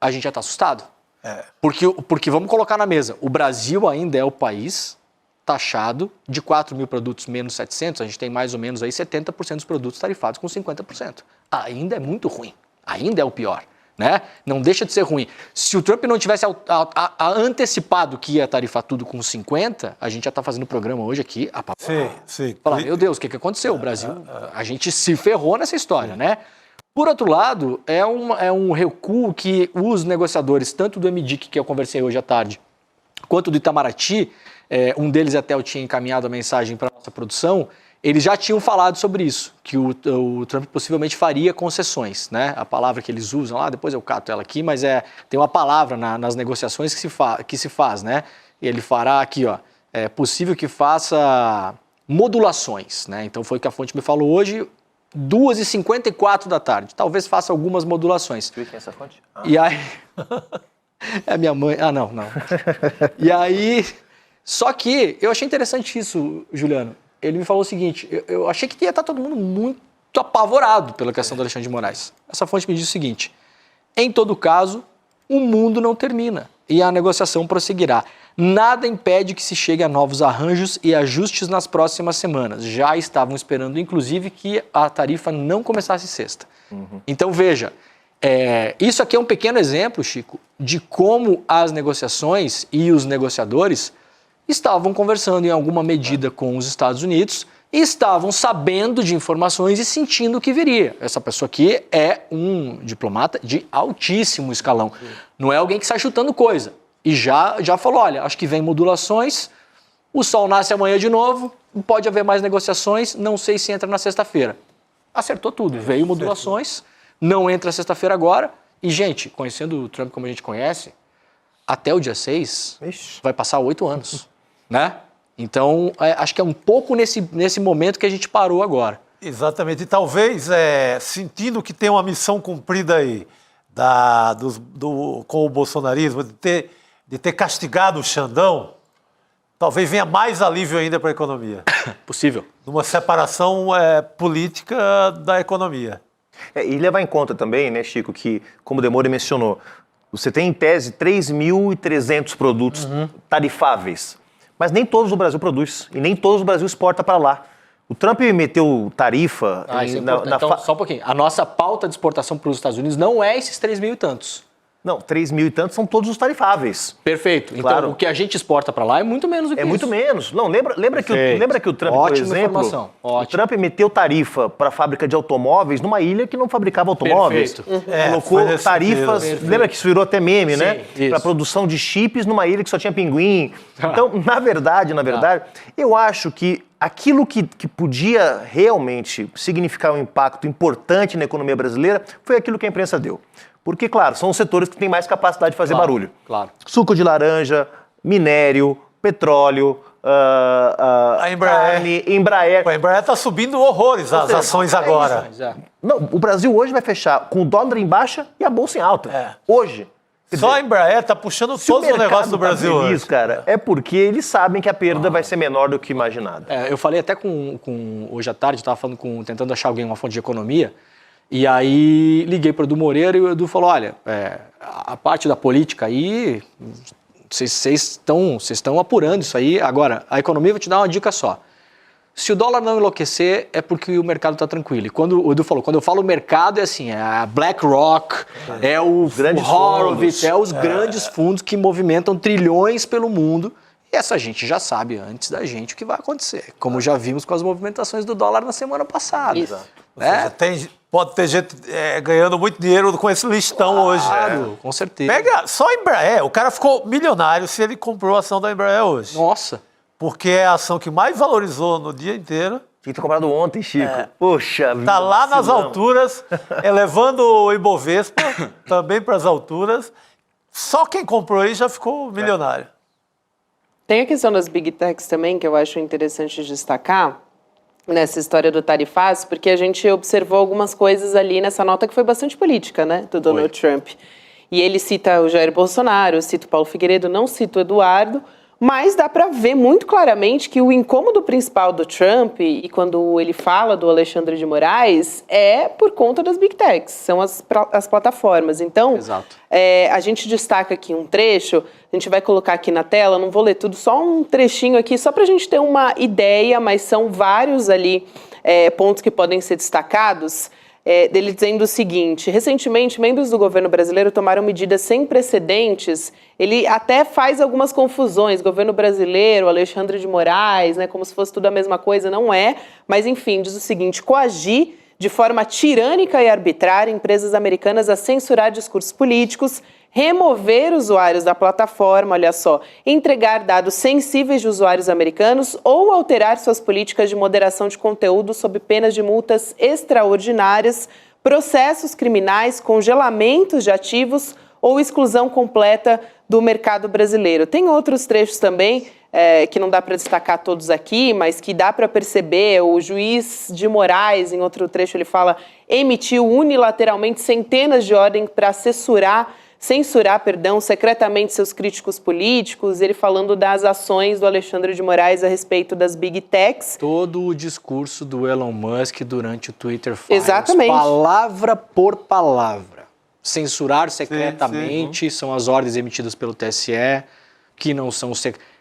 a gente já está assustado. Porque vamos colocar na mesa, o Brasil ainda é o país taxado de 4 mil produtos menos 700, a gente tem mais ou menos aí 70% dos produtos tarifados com 50%. Ainda é muito ruim, ainda é o pior. Né? Não deixa de ser ruim. Se o Trump não tivesse antecipado que ia tarifar tudo com 50, a gente já está fazendo o programa hoje aqui. Sim. Falar, meu Deus, o que aconteceu? O Brasil, a gente se ferrou nessa história, né? Por outro lado, é um recuo que os negociadores, tanto do MDIC, que eu conversei hoje à tarde, quanto do Itamaraty, um deles até eu tinha encaminhado a mensagem para a nossa produção, eles já tinham falado sobre isso, que o Trump possivelmente faria concessões, né? A palavra que eles usam lá, depois eu cato ela aqui, mas tem uma palavra nas negociações que se faz, né? Ele fará aqui, ó, é possível que faça modulações, né? Então foi o que a fonte me falou hoje, 2h54 da tarde, talvez faça algumas modulações. Quem é essa fonte? E aí... É minha mãe... não. E aí... Só que eu achei interessante isso, Juliano. Ele me falou o seguinte, eu achei que ia estar todo mundo muito apavorado pela questão do Alexandre de Moraes. Essa fonte me diz o seguinte, em todo caso, o mundo não termina e a negociação prosseguirá. Nada impede que se chegue a novos arranjos e ajustes nas próximas semanas. Já estavam esperando, inclusive, que a tarifa não começasse sexta. Então, veja, isso aqui é um pequeno exemplo, Chico, de como as negociações e os negociadores estavam conversando em alguma medida com os Estados Unidos e estavam sabendo de informações e sentindo o que viria. Essa pessoa aqui é um diplomata de altíssimo escalão. Não é alguém que sai chutando coisa. E já falou, olha, acho que vem modulações, o sol nasce amanhã de novo, pode haver mais negociações, não sei se entra na sexta-feira. Acertou tudo, veio modulações, não entra sexta-feira agora. E, gente, conhecendo o Trump como a gente conhece, até o dia 6 vai passar 8 anos. Né? Então, acho que é um pouco nesse momento que a gente parou agora. Exatamente. E talvez, sentindo que tem uma missão cumprida aí, com o bolsonarismo, de ter castigado o Xandão, talvez venha mais alívio ainda para a economia. Possível. Numa separação política da economia. E levar em conta também, né, Chico, que, como o Demore mencionou, você tem em tese 3.300 produtos tarifáveis, mas nem todos o Brasil produz e nem todos o Brasil exporta para lá. O Trump meteu tarifa... Então, só um pouquinho. A nossa pauta de exportação para os Estados Unidos não é esses 3.000 e tantos. Não, 3.000 e tantos são todos os tarifáveis. Perfeito. Então, Claro. o que a gente exporta para lá é muito menos do que isso. É muito menos. Não, lembra que o Trump, Ótima por exemplo, informação. o Trump meteu tarifa para a fábrica de automóveis numa ilha que não fabricava automóveis. Perfeito. Colocou foi nesse tarifas, sentido. lembra que isso virou até meme, né? isso. Para produção de chips numa ilha que só tinha pinguim. Então, na verdade, eu acho que aquilo que podia realmente significar um impacto importante na economia brasileira foi aquilo que a imprensa deu. Porque, claro, são os setores que têm mais capacidade de fazer barulho. Claro. Suco de laranja, minério, petróleo, A Embraer. carne, Embraer. A Embraer está subindo horrores as ações agora. Não, o Brasil hoje vai fechar com o dólar em baixa e a bolsa em alta. Hoje. Quer Só dizer, a Embraer está puxando se o todos os mercado negócios do tá Brasil feliz, hoje. cara, é porque eles sabem que a perda vai ser menor do que imaginado. Eu falei até com hoje à tarde, estava tentando achar alguém, uma fonte de economia, e aí liguei para o Edu Moreira e o Edu falou, olha, a parte da política aí, vocês estão apurando isso aí. Agora, a economia, vou te dar uma dica só. Se o dólar não enlouquecer, é porque o mercado está tranquilo. E quando o Edu falou, quando eu falo mercado, é assim, é a BlackRock, é o grandes Horowitz, fundos. é os grandes fundos que movimentam trilhões pelo mundo. E essa gente já sabe antes da gente o que vai acontecer, como já vimos com as movimentações do dólar na semana passada. Isso. Ou seja, pode ter gente ganhando muito dinheiro com esse listão hoje. Claro, com certeza. Pega só a Embraer. O cara ficou milionário se ele comprou a ação da Embraer hoje. Nossa. Porque é a ação que mais valorizou no dia inteiro. Tinha que ter comprado ontem, Chico. Poxa vida. Está lá nas vacilão. alturas, elevando o Ibovespa também para as alturas. Só quem comprou aí já ficou milionário. Tem a questão das Big Techs também, que eu acho interessante destacar nessa história do tarifaço, porque a gente observou algumas coisas ali nessa nota que foi bastante política, né, do Donald Trump. E ele cita o Jair Bolsonaro, cita o Paulo Figueiredo, não cita o Eduardo, mas dá para ver muito claramente que o incômodo principal do Trump, e quando ele fala do Alexandre de Moraes, é por conta das Big Techs, são as plataformas. Então, a gente destaca aqui um trecho, a gente vai colocar aqui na tela, não vou ler tudo, só um trechinho aqui, só para a gente ter uma ideia, mas são vários ali pontos que podem ser destacados. Dele dizendo o seguinte: recentemente, membros do governo brasileiro tomaram medidas sem precedentes. Ele até faz algumas confusões, governo brasileiro, Alexandre de Moraes, né, como se fosse tudo a mesma coisa, não é. Mas, enfim, diz o seguinte: coagir de forma tirânica e arbitrária empresas americanas a censurar discursos políticos, remover usuários da plataforma, olha só, entregar dados sensíveis de usuários americanos ou alterar suas políticas de moderação de conteúdo sob penas de multas extraordinárias, processos criminais, congelamentos de ativos ou exclusão completa do mercado brasileiro. Tem outros trechos também, que não dá para destacar todos aqui, mas que dá para perceber. O juiz de Moraes, em outro trecho, ele fala, emitiu unilateralmente centenas de ordens para censurar secretamente seus críticos políticos, ele falando das ações do Alexandre de Moraes a respeito das Big Techs. Todo o discurso do Elon Musk durante o Twitter Files. Exatamente. Palavra por palavra. Censurar secretamente são as ordens emitidas pelo TSE, que não são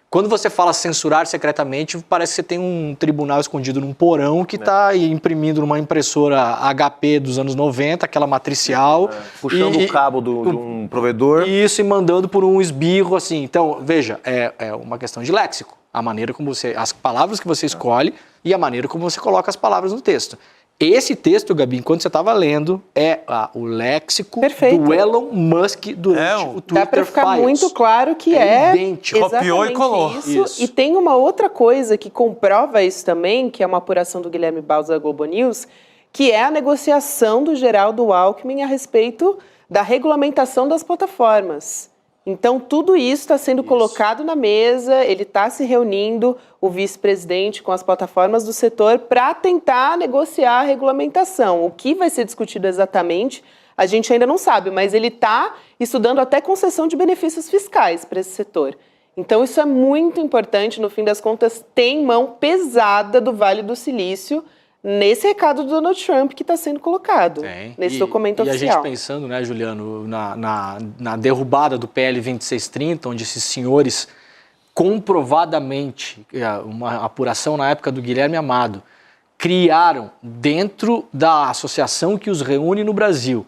Quando você fala censurar secretamente, parece que você tem um tribunal escondido num porão que está imprimindo numa impressora HP dos anos 90, aquela matricial. Puxando o cabo de um provedor. Isso, e mandando por um esbirro, assim. Então, veja, é uma questão de léxico. A maneira como as palavras que você escolhe e a maneira como você coloca as palavras no texto. Esse texto, Gabi, enquanto você estava lendo, é o léxico do Elon Musk durante o Twitter Files. Dá para ficar muito claro que é idêntico. Copiou e colou. Isso. E tem uma outra coisa que comprova isso também, que é uma apuração do Guilherme Baus da Globo News, que é a negociação do Geraldo Alckmin a respeito da regulamentação das plataformas. Então, tudo isso está sendo colocado na mesa, ele está se reunindo, o vice-presidente, com as plataformas do setor para tentar negociar a regulamentação. O que vai ser discutido exatamente, a gente ainda não sabe, mas ele está estudando até concessão de benefícios fiscais para esse setor. Então, isso é muito importante, no fim das contas, tem mão pesada do Vale do Silício nesse recado do Donald Trump que está sendo colocado nesse documento oficial. E a gente pensando, né, Juliano, na derrubada do PL 2630, onde esses senhores comprovadamente, uma apuração na época do Guilherme Amado, criaram dentro da associação que os reúne no Brasil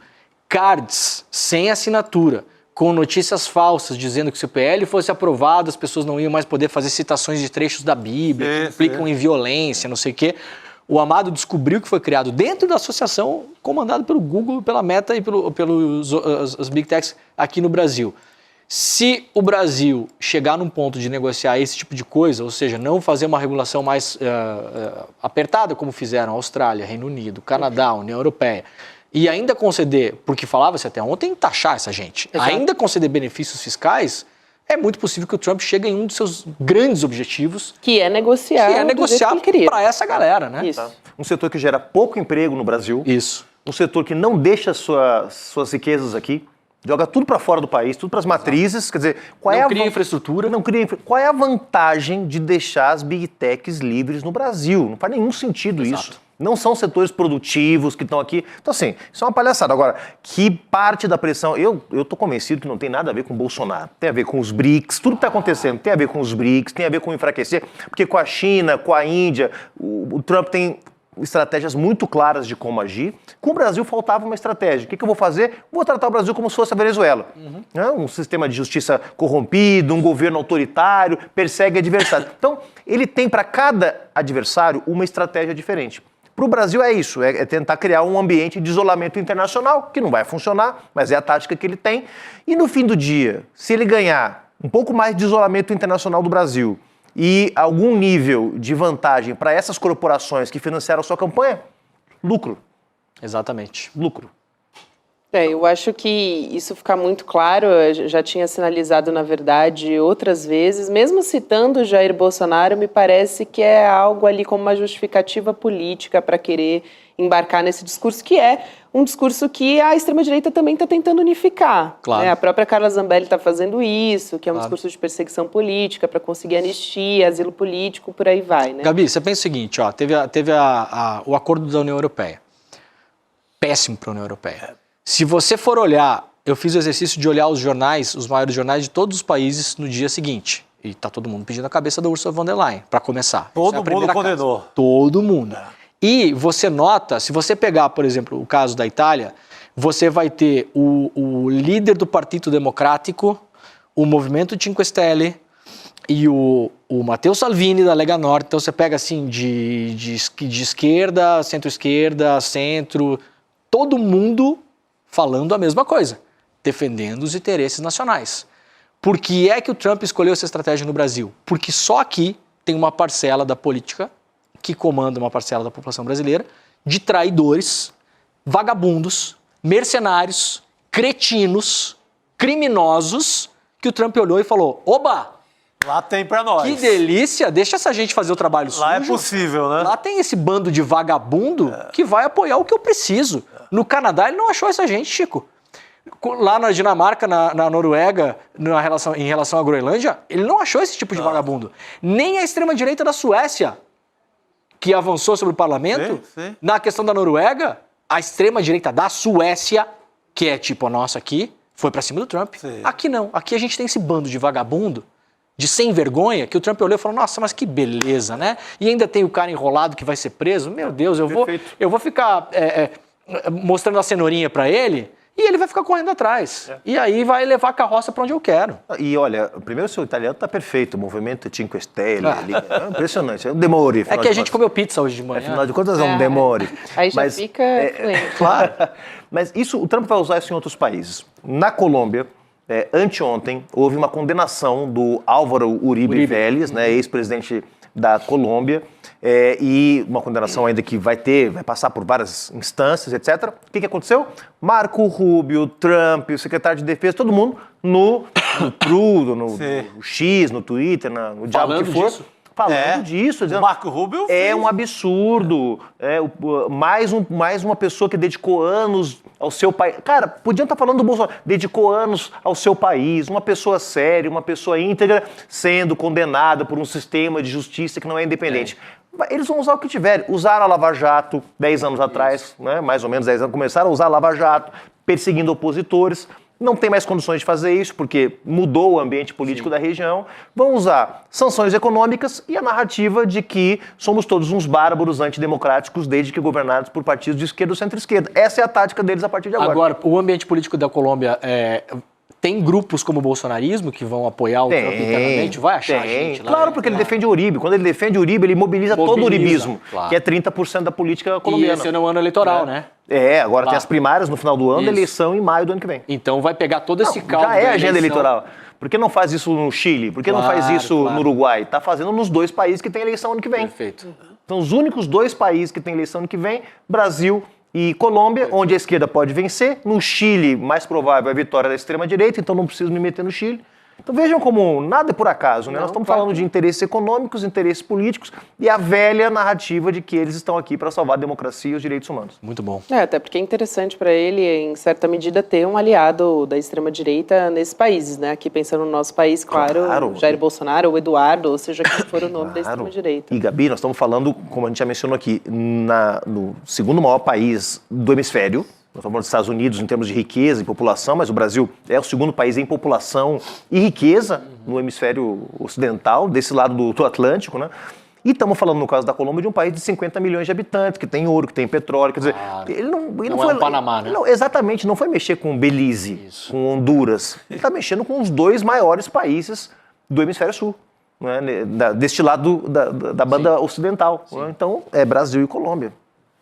cards sem assinatura, com notícias falsas, dizendo que se o PL fosse aprovado, as pessoas não iam mais poder fazer citações de trechos da Bíblia, que implicam em violência, não sei o quê. O Amado descobriu que foi criado dentro da associação comandada pelo Google, pela Meta e pelos Big Techs aqui no Brasil. Se o Brasil chegar num ponto de negociar esse tipo de coisa, ou seja, não fazer uma regulação mais apertada, como fizeram a Austrália, Reino Unido, Canadá, União Europeia, e ainda conceder, porque falava-se até ontem, taxar essa gente, ainda conceder benefícios fiscais, é muito possível que o Trump chegue em um dos seus grandes objetivos, que é negociar para essa galera, né? Isso. Um setor que gera pouco emprego no Brasil. Isso. Um setor que não deixa suas riquezas aqui, joga tudo para fora do país, tudo para as matrizes. Quer dizer, não cria infraestrutura. Qual é a vantagem de deixar as Big Techs livres no Brasil? Não faz nenhum sentido isso. Não são setores produtivos que estão aqui. Então, assim, isso é uma palhaçada. Agora, que parte da pressão... Eu tô convencido que não tem nada a ver com o Bolsonaro. Tem a ver com os BRICS. Tudo que está acontecendo tem a ver com os BRICS, tem a ver com enfraquecer. Porque com a China, com a Índia, o Trump tem estratégias muito claras de como agir. Com o Brasil faltava uma estratégia. O que eu vou fazer? Vou tratar o Brasil como se fosse a Venezuela. Um sistema de justiça corrompido, um governo autoritário, persegue adversários. Então, ele tem para cada adversário uma estratégia diferente. Para o Brasil é isso, é tentar criar um ambiente de isolamento internacional, que não vai funcionar, mas é a tática que ele tem. E no fim do dia, se ele ganhar um pouco mais de isolamento internacional do Brasil e algum nível de vantagem para essas corporações que financiaram a sua campanha, lucro. Exatamente. Lucro. Eu acho que isso fica muito claro, eu já tinha sinalizado, na verdade, outras vezes, mesmo citando Jair Bolsonaro, me parece que é algo ali como uma justificativa política para querer embarcar nesse discurso, que é um discurso que a extrema-direita também está tentando unificar. Claro. Né? A própria Carla Zambelli está fazendo isso, que é um discurso de perseguição política para conseguir anistia, asilo político, por aí vai. Né? Gabi, você pensa o seguinte, ó, teve o acordo da União Europeia. Péssimo para a União Europeia. Se você for olhar, eu fiz o exercício de olhar os jornais, os maiores jornais de todos os países no dia seguinte. E tá todo mundo pedindo a cabeça da Ursula von der Leyen, para começar. Todo mundo condenou. Todo mundo. E você nota, se você pegar, por exemplo, o caso da Itália, você vai ter o líder do Partito Democrático, o Movimento Cinque Stelle e o Matteo Salvini da Lega Nord. Então você pega assim de esquerda, centro-esquerda, centro, todo mundo falando a mesma coisa, defendendo os interesses nacionais. Por que é que o Trump escolheu essa estratégia no Brasil? Porque só aqui tem uma parcela da política que comanda uma parcela da população brasileira de traidores, vagabundos, mercenários, cretinos, criminosos, que o Trump olhou e falou, oba! Lá tem pra nós. Que delícia, deixa essa gente fazer o trabalho sujo. Lá é possível, né? Lá tem esse bando de vagabundo que vai apoiar o que eu preciso. No Canadá ele não achou essa gente, Chico. Lá na Dinamarca, na Noruega, em relação à Groenlândia, ele não achou esse tipo de vagabundo. Nem a extrema-direita da Suécia, que avançou sobre o parlamento, sim. Na questão da Noruega, a extrema-direita da Suécia, que é tipo a nossa aqui, foi pra cima do Trump. Sim. Aqui não. Aqui a gente tem esse bando de vagabundo, de sem vergonha, que o Trump olhou e falou, nossa, mas que beleza, né? E ainda tem o cara enrolado que vai ser preso. Meu Deus, eu vou ficar mostrando a cenourinha pra ele e ele vai ficar correndo atrás. E aí vai levar a carroça pra onde eu quero. E olha, primeiro o seu italiano tá perfeito, o movimento Cinque Stelle, é impressionante, é um demore. É que a gente comeu pizza hoje de manhã. Afinal de contas é um demore. Aí já fica fluente. Claro. Mas isso, o Trump vai usar isso em outros países. Na Colômbia, anteontem, houve uma condenação do Álvaro Uribe Vélez, né, ex-presidente da Colômbia, e uma condenação ainda que vai passar por várias instâncias, etc. O que aconteceu? Marco Rubio, Trump, o secretário de Defesa, todo mundo no Trudo, no X, no Twitter, no diabo que for, falando disso. Dizendo, o Marco Rubio é um absurdo. Mais uma pessoa que dedicou anos ao seu país. Cara, podiam estar falando do Bolsonaro. Dedicou anos ao seu país, uma pessoa séria, uma pessoa íntegra, sendo condenada por um sistema de justiça que não é independente. Eles vão usar o que tiverem. Usaram a Lava Jato 10 anos atrás, né? Mais ou menos 10 anos, começaram a usar a Lava Jato, perseguindo opositores. Não tem mais condições de fazer isso, porque mudou o ambiente político da região. Vão usar sanções econômicas e a narrativa de que somos todos uns bárbaros antidemocráticos, desde que governados por partidos de esquerda ou centro-esquerda. Essa é a tática deles a partir de agora. Agora, o ambiente político da Colômbia tem grupos como o bolsonarismo que vão apoiar o Trump internamente? Vai achar gente lá? Claro, porque ele defende o Uribe. Quando ele defende o Uribe, ele mobiliza todo o uribismo, claro, que é 30% da política colombiana. E esse é no ano eleitoral, né? Agora tem as primárias no final do ano, eleição em maio do ano que vem. Então vai pegar todo esse caldo. Já é agenda eleitoral. Por que não faz isso no Chile? Por que não faz isso no Uruguai? Está fazendo nos 2 países que tem eleição ano que vem. Perfeito. Então os únicos 2 países que tem eleição ano que vem, Brasil e Colômbia, onde a esquerda pode vencer. No Chile, mais provável é a vitória da extrema-direita, então não preciso me meter no Chile. Então vejam como nada é por acaso, né? Nós estamos falando de interesses econômicos, interesses políticos e a velha narrativa de que eles estão aqui para salvar a democracia e os direitos humanos. Muito bom. Até porque é interessante para ele, em certa medida, ter um aliado da extrema-direita nesses países, né? Aqui pensando no nosso país, claro. Jair Bolsonaro ou Eduardo, ou seja, quem for o nome da extrema-direita. E, Gabi, nós estamos falando, como a gente já mencionou aqui, no segundo maior país do hemisfério. Nós estamos falando dos Estados Unidos em termos de riqueza e população, mas o Brasil é o segundo país em população e riqueza no hemisfério ocidental, desse lado do Atlântico, né? E estamos falando, no caso da Colômbia, de um país de 50 milhões de habitantes, que tem ouro, que tem petróleo, quer dizer... Ele não foi, é um Panamá, né? Não, exatamente, não foi mexer com Belize, com Honduras. Ele está mexendo com os 2 maiores países do hemisfério sul, né? Deste lado da banda ocidental. Né? Então, é Brasil e Colômbia.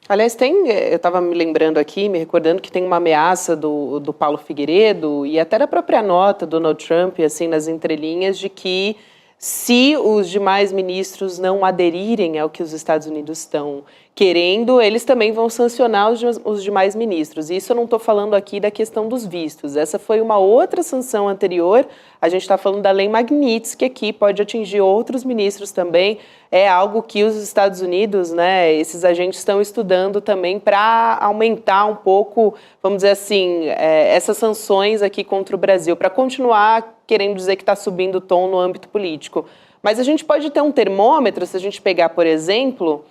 Aliás, eu estava me lembrando aqui, me recordando que tem uma ameaça do Paulo Figueiredo e até da própria nota do Donald Trump, assim, nas entrelinhas, de que se os demais ministros não aderirem ao que os Estados Unidos estão querendo, eles também vão sancionar os demais ministros. E isso eu não estou falando aqui da questão dos vistos. Essa foi uma outra sanção anterior. A gente está falando da Lei Magnitsky, que aqui pode atingir outros ministros também. É algo que os Estados Unidos, né, esses agentes estão estudando também para aumentar um pouco, vamos dizer assim, essas sanções aqui contra o Brasil, para continuar querendo dizer que está subindo o tom no âmbito político. Mas a gente pode ter um termômetro, se a gente pegar, por exemplo,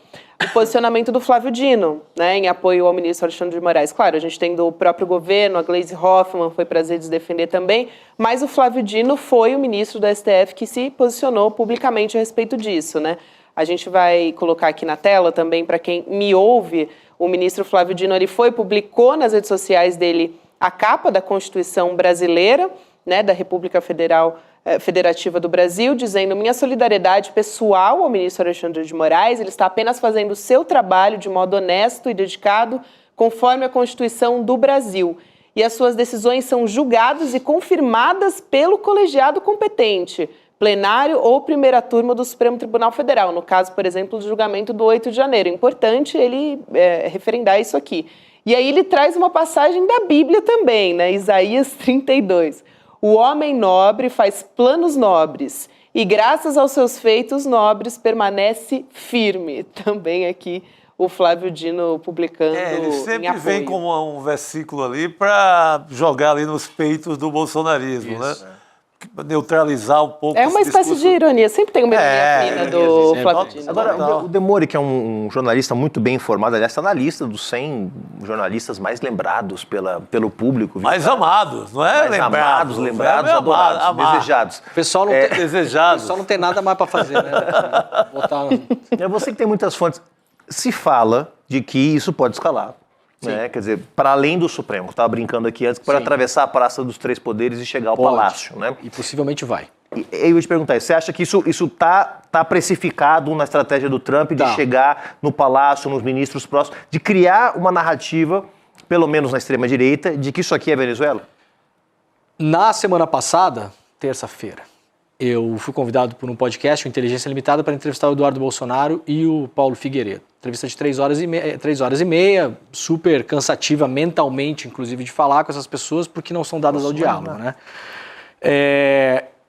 o posicionamento do Flávio Dino, né, em apoio ao ministro Alexandre de Moraes. Claro, a gente tem do próprio governo, a Gleisi Hoffmann foi para as redes defender também, mas o Flávio Dino foi o ministro do STF que se posicionou publicamente a respeito disso, né? A gente vai colocar aqui na tela também, para quem me ouve, o ministro Flávio Dino, ele publicou nas redes sociais dele a capa da Constituição brasileira, né, da República Federativa do Brasil, dizendo: minha solidariedade pessoal ao ministro Alexandre de Moraes, ele está apenas fazendo o seu trabalho de modo honesto e dedicado, conforme a Constituição do Brasil. E as suas decisões são julgadas e confirmadas pelo colegiado competente, plenário ou primeira turma do Supremo Tribunal Federal, no caso, por exemplo, do julgamento do 8 de janeiro. É importante ele referendar isso aqui. E aí ele traz uma passagem da Bíblia também, né? Isaías 32. O homem nobre faz planos nobres e, graças aos seus feitos nobres, permanece firme. Também aqui o Flávio Dino publicando ele sempre vem com um versículo ali para jogar ali nos peitos do bolsonarismo, né? Neutralizar um pouco. É uma espécie de ironia, sempre tem uma ironia fina do Flávio Dino. Agora, o Demori, que é um jornalista muito bem informado, aliás, está na lista dos 100 jornalistas mais lembrados pelo público. Viu? Mais amados, não é? Mais lembrados, adorados, desejados. O pessoal não tem desejado. O pessoal não tem nada mais para fazer, né? É você que tem muitas fontes. Se fala de que isso pode escalar. Né? Quer dizer, para além do Supremo, estava brincando aqui antes, para atravessar a Praça dos Três Poderes e chegar ao Palácio. Né? E possivelmente vai. Eu ia te perguntar, você acha que isso tá precificado na estratégia do Trump de chegar no Palácio, nos ministros próximos, de criar uma narrativa, pelo menos na extrema-direita, de que isso aqui é Venezuela? Na semana passada, terça-feira, eu fui convidado por um podcast, o Inteligência Limitada, para entrevistar o Eduardo Bolsonaro e o Paulo Figueiredo. Entrevista de 3 horas e meia, super cansativa mentalmente, inclusive, de falar com essas pessoas, porque não são dadas ao diálogo, né?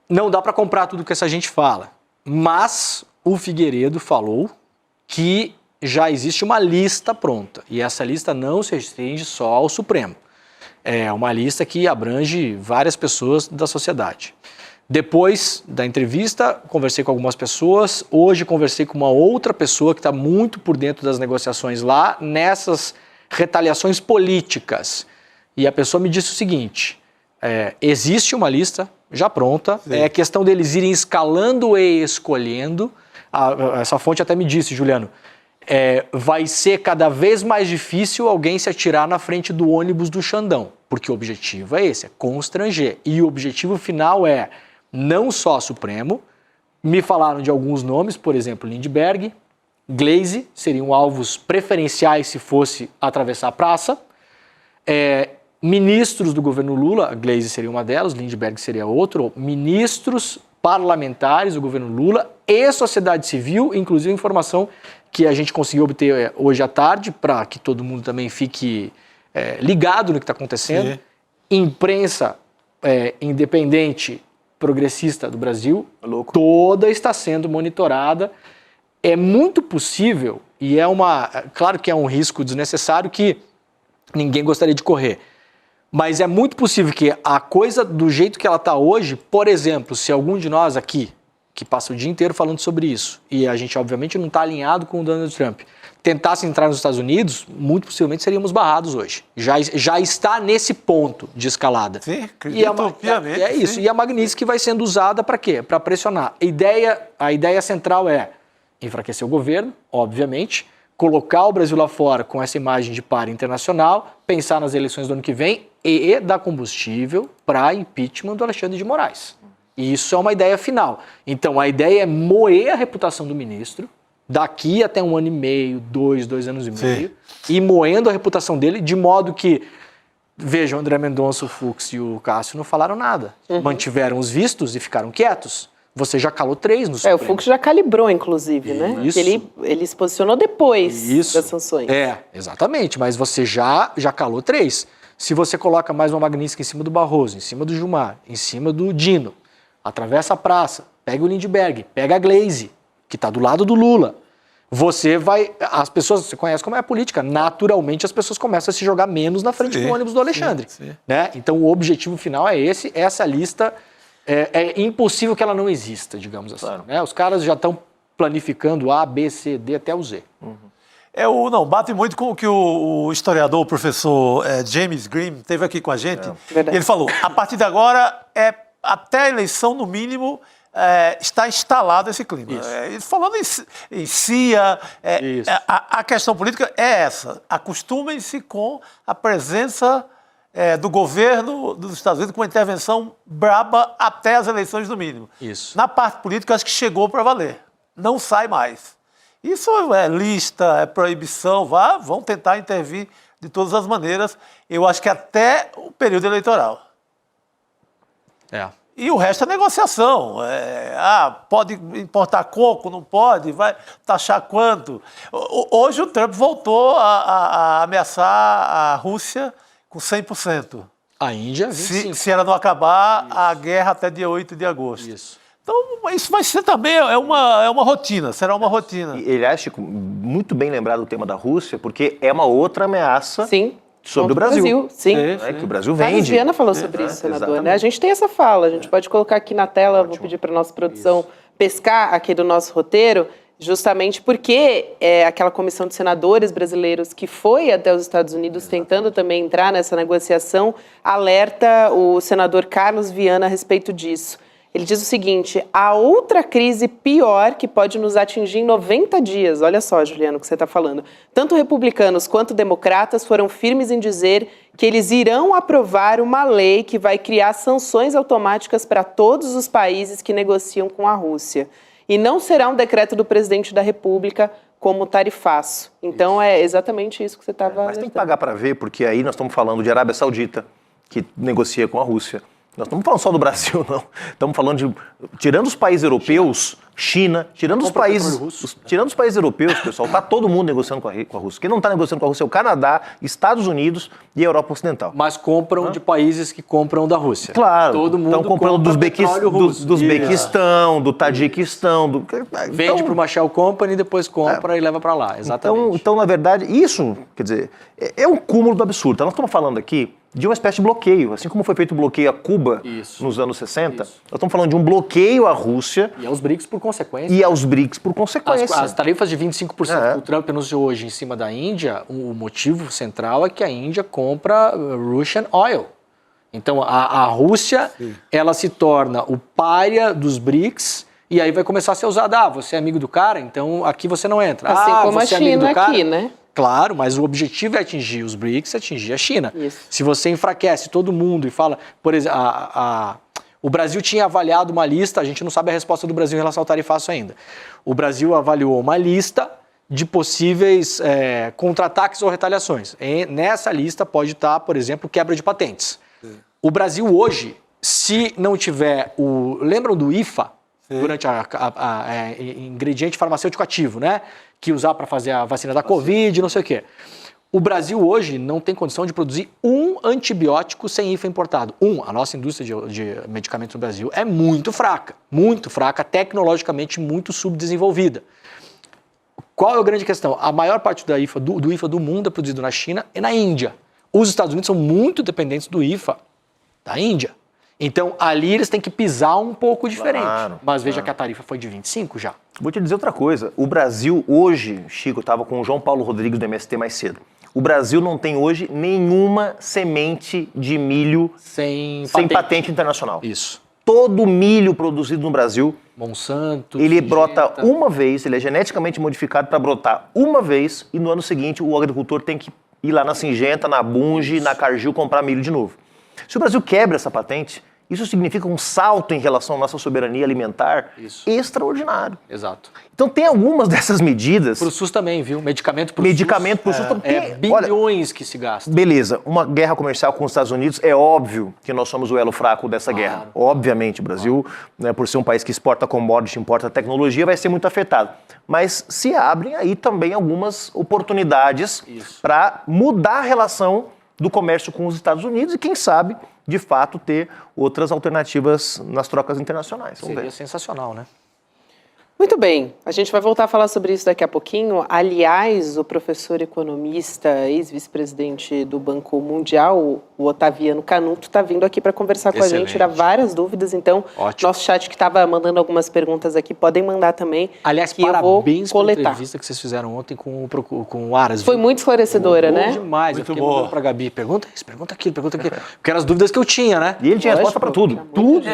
Não dá para comprar tudo que essa gente fala, mas o Figueiredo falou que já existe uma lista pronta, e essa lista não se restringe só ao Supremo. É uma lista que abrange várias pessoas da sociedade. Depois da entrevista, conversei com algumas pessoas. Hoje conversei com uma outra pessoa que está muito por dentro das negociações lá, nessas retaliações políticas. E a pessoa me disse o seguinte, existe uma lista já pronta, é questão deles irem escalando e escolhendo. Essa fonte até me disse, Juliano, vai ser cada vez mais difícil alguém se atirar na frente do ônibus do Xandão, porque o objetivo é esse, é constranger. E o objetivo final é não só Supremo, me falaram de alguns nomes, por exemplo, Lindbergh, Gleisi, seriam alvos preferenciais se fosse atravessar a praça, ministros do governo Lula, a Gleisi seria uma delas, Lindbergh seria outro, ministros parlamentares do governo Lula e sociedade civil, inclusive informação que a gente conseguiu obter hoje à tarde, para que todo mundo também fique ligado no que está acontecendo. Sim. Imprensa independente, progressista do Brasil, toda está sendo monitorada. É muito possível, e claro que é um risco desnecessário que ninguém gostaria de correr, mas é muito possível que a coisa do jeito que ela está hoje, por exemplo, se algum de nós aqui, que passa o dia inteiro falando sobre isso, e a gente obviamente não está alinhado com o Donald Trump, tentasse entrar nos Estados Unidos, muito possivelmente seríamos barrados hoje. Já está nesse ponto de escalada. Sim, obviamente. É isso. E a Magnitsky vai sendo usada para quê? Para pressionar. A ideia central é enfraquecer o governo, obviamente, colocar o Brasil lá fora com essa imagem de par internacional, pensar nas eleições do ano que vem e dar combustível para impeachment do Alexandre de Moraes. E isso é uma ideia final. Então, a ideia é moer a reputação do ministro, daqui até 1 ano e meio, 2 anos e meio, e moendo a reputação dele, de modo que, veja, o André Mendonça, o Fux e o Cássio não falaram nada. Mantiveram os vistos e ficaram quietos. Você já calou 3 no Supremo. O Fux já calibrou, inclusive, né? Isso. Ele se posicionou depois das sanções. Exatamente, mas você já calou 3. Se você coloca mais uma Magnitsky em cima do Barroso, em cima do Gilmar, em cima do Dino, atravessa a praça, pega o Lindbergh, pega a Gleisi, que está do lado do Lula, as pessoas, você conhece como é a política, naturalmente as pessoas começam a se jogar menos na frente do ônibus do Alexandre. Né? Então o objetivo final é esse, essa lista é impossível que ela não exista, digamos assim. Claro. Né? Os caras já estão planificando A, B, C, D até o Z. Bate muito com o que o historiador, o professor James Green, esteve aqui com a gente. E ele falou, a partir de agora, até a eleição, no mínimo, está instalado esse clima. Falando em CIA, a questão política é essa. Acostumem-se com a presença do governo dos Estados Unidos com uma intervenção braba até as eleições, no mínimo. Isso. Na parte política, acho que chegou para valer. Não sai mais. Isso é lista, é proibição, vão tentar intervir de todas as maneiras. Eu acho que até o período eleitoral. E o resto é negociação. Pode importar coco, não pode? Vai taxar quanto? Hoje o Trump voltou a ameaçar a Rússia com 100%. A Índia, 25%. Se ela não acabar a guerra até dia 8 de agosto. Isso. Então, isso vai ser também, é uma rotina, será uma rotina. E, aliás, Chico, muito bem lembrado o tema da Rússia, porque é uma outra ameaça sobre o Brasil. Sim. Que o Brasil vende. A Viana falou sobre isso, senador. Né? A gente tem essa fala, a gente pode colocar aqui na tela, ótimo. Vou pedir para a nossa produção pescar aqui do nosso roteiro, justamente porque aquela comissão de senadores brasileiros que foi até os Estados Unidos tentando também entrar nessa negociação, alerta o senador Carlos Viana a respeito disso. Ele diz o seguinte, há outra crise pior que pode nos atingir em 90 dias. Olha só, Juliano, o que você está falando. Tanto republicanos quanto democratas foram firmes em dizer que eles irão aprovar uma lei que vai criar sanções automáticas para todos os países que negociam com a Rússia. E não será um decreto do presidente da República como tarifaço. Então é exatamente isso que você estava... Mas tem que pagar para ver, porque aí nós estamos falando de Arábia Saudita, que negocia com a Rússia. Nós não estamos falando só do Brasil, não. Estamos falando tirando os países europeus, China, tirando os países europeus, pessoal, tá todo mundo negociando com a Rússia. Quem não está negociando com a Rússia é o Canadá, Estados Unidos e a Europa Ocidental. Mas compram de países que compram da Rússia. Claro. Todo mundo estão comprando do Uzbequistão, do Tadjiquistão. Vende para uma Shell Company e depois compra e leva para lá. Exatamente. Então, na verdade, isso, quer dizer, é um cúmulo do absurdo. Nós estamos falando aqui de uma espécie de bloqueio, assim como foi feito o bloqueio a Cuba nos anos 60, nós estamos falando de um bloqueio à Rússia. E aos BRICS por consequência. As tarifas de 25% que o Trump anunciou hoje em cima da Índia, o motivo central é que a Índia compra Russian Oil. Então a Rússia, ela se torna o pária dos BRICS e aí vai começar a ser usada. Você é amigo do cara, então aqui você não entra. Assim como você a China aqui, né? Claro, mas o objetivo é atingir os BRICS, atingir a China. Isso. Se você enfraquece todo mundo e fala, por exemplo, o Brasil tinha avaliado uma lista, a gente não sabe a resposta do Brasil em relação ao tarifaço ainda. O Brasil avaliou uma lista de possíveis contra-ataques ou retaliações. E nessa lista pode estar, por exemplo, quebra de patentes. O Brasil hoje, se não tiver lembram do IFA? Durante ingrediente farmacêutico ativo, né? Que usar para fazer a vacina da Covid, não sei o quê. O Brasil hoje não tem condição de produzir um antibiótico sem IFA importado. A nossa indústria de medicamentos no Brasil é muito fraca, tecnologicamente muito subdesenvolvida. Qual é a grande questão? A maior parte do IFA do mundo é produzido na China e na Índia. Os Estados Unidos são muito dependentes do IFA da Índia. Então, ali eles têm que pisar um pouco diferente. Mas veja que a tarifa foi de 25 já. Vou te dizer outra coisa. O Brasil hoje, Chico, estava com o João Paulo Rodrigues do MST mais cedo. O Brasil não tem hoje nenhuma semente de milho sem patente internacional. Isso. Todo milho produzido no Brasil, Monsanto, ele brota uma vez, ele é geneticamente modificado para brotar uma vez e no ano seguinte o agricultor tem que ir lá na Singenta, na Bunge, na Cargill comprar milho de novo. Se o Brasil quebra essa patente, isso significa um salto em relação à nossa soberania alimentar extraordinário. Exato. Então tem algumas dessas medidas... Para o SUS também, viu? Medicamento para o SUS. Bilhões que se gastam. Beleza, uma guerra comercial com os Estados Unidos, é óbvio que nós somos o elo fraco dessa guerra. Obviamente, o Brasil, né, por ser um país que exporta commodity, importa tecnologia, vai ser muito afetado. Mas se abrem aí também algumas oportunidades para mudar a relação do comércio com os Estados Unidos e, quem sabe, de fato, ter outras alternativas nas trocas internacionais. Seria sensacional, né? Muito bem, a gente vai voltar a falar sobre isso daqui a pouquinho. Aliás, o professor economista, ex-vice-presidente do Banco Mundial, o Otaviano Canuto, está vindo aqui para conversar com a gente, tirar várias dúvidas. Então, nosso chat que estava mandando algumas perguntas aqui, podem mandar também. Aliás, que parabéns pela entrevista que vocês fizeram ontem com o Aras. Foi muito esclarecedora, né? Demais. Eu fiquei mandando para a Gabi, pergunta isso, pergunta aquilo. Porque eram as dúvidas que eu tinha, né? E ele tinha resposta para tudo. Tudo.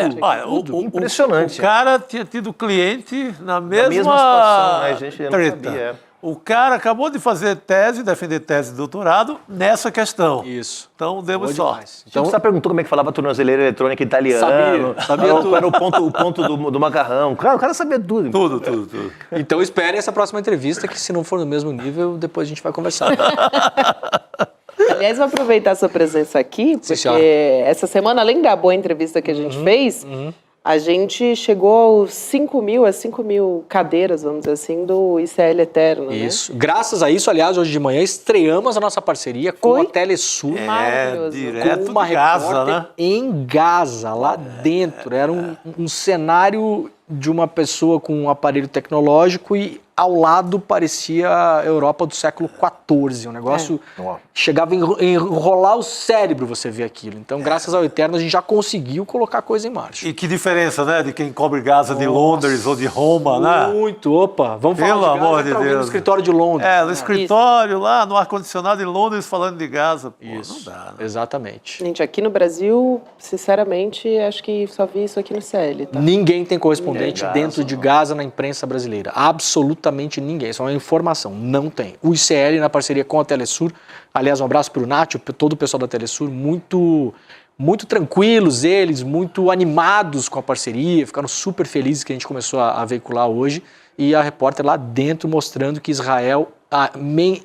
Impressionante. O cara tinha tido cliente na mesma situação, né? A gente não sabia. O cara acabou de fazer defender tese de doutorado nessa questão. Isso. Então, demos sorte. Então, você perguntou como é que falava tornozeleira eletrônica italiano. Sabia tudo. Era o ponto do macarrão. Cara, o cara sabia tudo. Tudo. Então, esperem essa próxima entrevista, que se não for no mesmo nível, depois a gente vai conversar. Aliás, vou aproveitar a sua presença aqui, porque essa semana, além da boa entrevista que a gente fez, a gente chegou aos 5 mil cadeiras, vamos dizer assim, do ICL Eterno. Isso. Né? Graças a isso, aliás, hoje de manhã estreamos a nossa parceria com a Telesur. Direto com uma de Gaza, repórter né? em Gaza, lá dentro. Era um cenário de uma pessoa com um aparelho tecnológico e ao lado parecia a Europa do século XIV. Um negócio chegava a enrolar o cérebro você ver aquilo. Então, graças ao Eterno, a gente já conseguiu colocar a coisa em marcha. E que diferença, né? De quem cobre Gaza de Londres ou de Roma, né? Muito, opa. Vamos falar Pelo de Gaza, amor de Deus. No escritório de Londres. No escritório, lá no ar-condicionado de Londres, falando de Gaza. Pô, isso, não dá, né? Exatamente. Gente, aqui no Brasil, sinceramente, acho que só vi isso aqui no CL, tá? Ninguém tem correspondente dentro de Gaza na imprensa brasileira. Absolutamente ninguém. Isso é uma informação. Não tem. O ICL, na parceria com a Telesur, aliás, um abraço para o Nath, todo o pessoal da Telesur, muito tranquilos eles, muito animados com a parceria, ficaram super felizes que a gente começou a veicular hoje. E a repórter lá dentro mostrando que Israel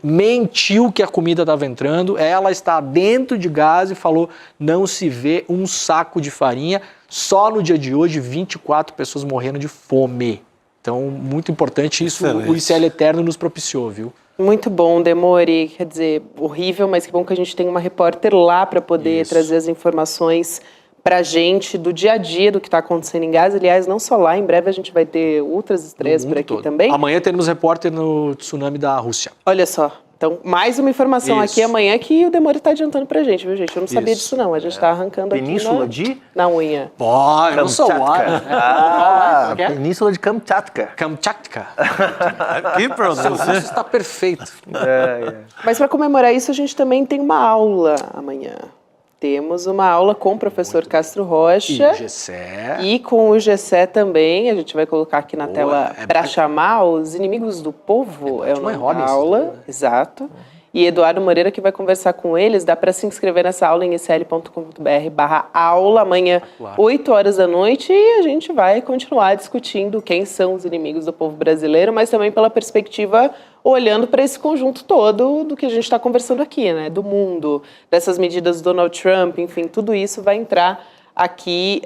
mentiu que a comida estava entrando. Ela está dentro de Gaza e falou: não se vê um saco de farinha. Só no dia de hoje, 24 pessoas morrendo de fome. Então, muito importante isso, Excelente. o ICL Eterno nos propiciou, viu? Muito bom, Demori. Quer dizer, horrível, mas que bom que a gente tem uma repórter lá para poder trazer as informações para a gente do dia a dia do que está acontecendo em Gaza. Aliás, não só lá, em breve a gente vai ter outras estreias por aqui todo. também. Amanhã teremos repórter no tsunami da Rússia. Olha só. Então, mais uma informação aqui amanhã que o Demori está adiantando pra gente, viu, gente? Eu não sabia disso, não. A gente está arrancando Península aqui na unha. Pô, eu não sou Ah, Península de Kamchatka. Kamchatka. Que pronúncia. Isso está perfeito. Mas para comemorar isso, a gente também tem uma aula amanhã. Temos uma aula com o professor Castro Rocha. E Gessé. E com o Gessé também. A gente vai colocar aqui na tela para chamar os inimigos do povo. É o nome da aula. Exato. E Eduardo Moreira que vai conversar com eles. Dá para se inscrever nessa aula em icl.com.br/aula. Amanhã, 8 horas da noite. E a gente vai continuar discutindo quem são os inimigos do povo brasileiro, mas também pela perspectiva olhando para esse conjunto todo do que a gente está conversando aqui, né? Do mundo, dessas medidas do Donald Trump, enfim, tudo isso vai entrar aqui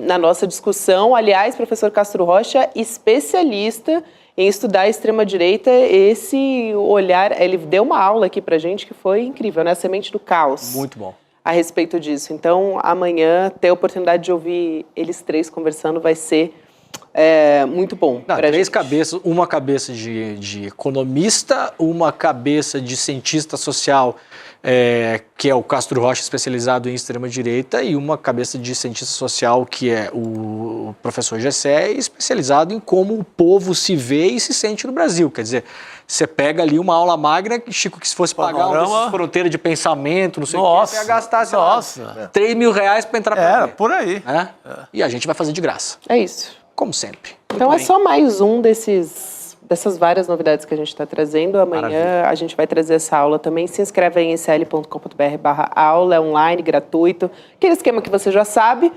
na nossa discussão. Aliás, professor Castro Rocha, especialista em estudar a extrema-direita, esse olhar, ele deu uma aula aqui pra gente que foi incrível, né? A Semente do Caos. Muito bom. A respeito disso. Então, amanhã, ter a oportunidade de ouvir eles três conversando vai ser muito bom. Não, três cabeças, uma cabeça de economista, uma cabeça de cientista social, que é o Castro Rocha, especializado em extrema-direita, e uma cabeça de cientista social, que é o professor Gessé, especializado em como o povo se vê e se sente no Brasil. Quer dizer, você pega ali uma aula magna, Chico, que se fosse pagar uma fronteira de pensamento, não sei o que, você ia gastar, sei lá, R$3.000 para entrar para ver. Por aí. E a gente vai fazer de graça. É isso. Como sempre. Então é só mais um dessas várias novidades que a gente está trazendo. Amanhã a gente vai trazer essa aula também. Se inscreve aí em icl.com.br/aula, é online, gratuito. Aquele esquema que você já sabe.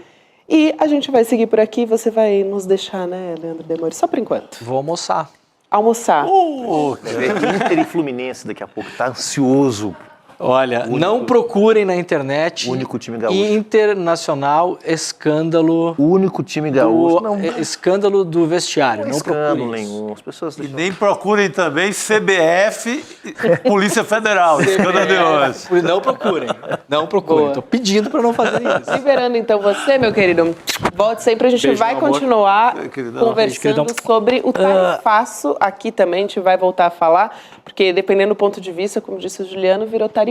E a gente vai seguir por aqui. Você vai nos deixar, né, Leandro Demori? Só por enquanto. Vou almoçar. Almoçar. Inter e Fluminense daqui a pouco. Tá ansioso. Olha, não procurem na internet. O único time gaúcho. Internacional escândalo. O único time gaúcho. Escândalo do vestiário. Não procurem nenhum. As pessoas E nem procurem também CBF e Polícia Federal. Escândalo de hoje. Não procurem. Não procurem. Estou pedindo para não fazer isso. Liberando então você, meu querido. Volte sempre, a gente vai continuar conversando sobre o tarifaço aqui também. A gente vai voltar a falar, porque dependendo do ponto de vista, como disse o Juliano, virou tarifinha.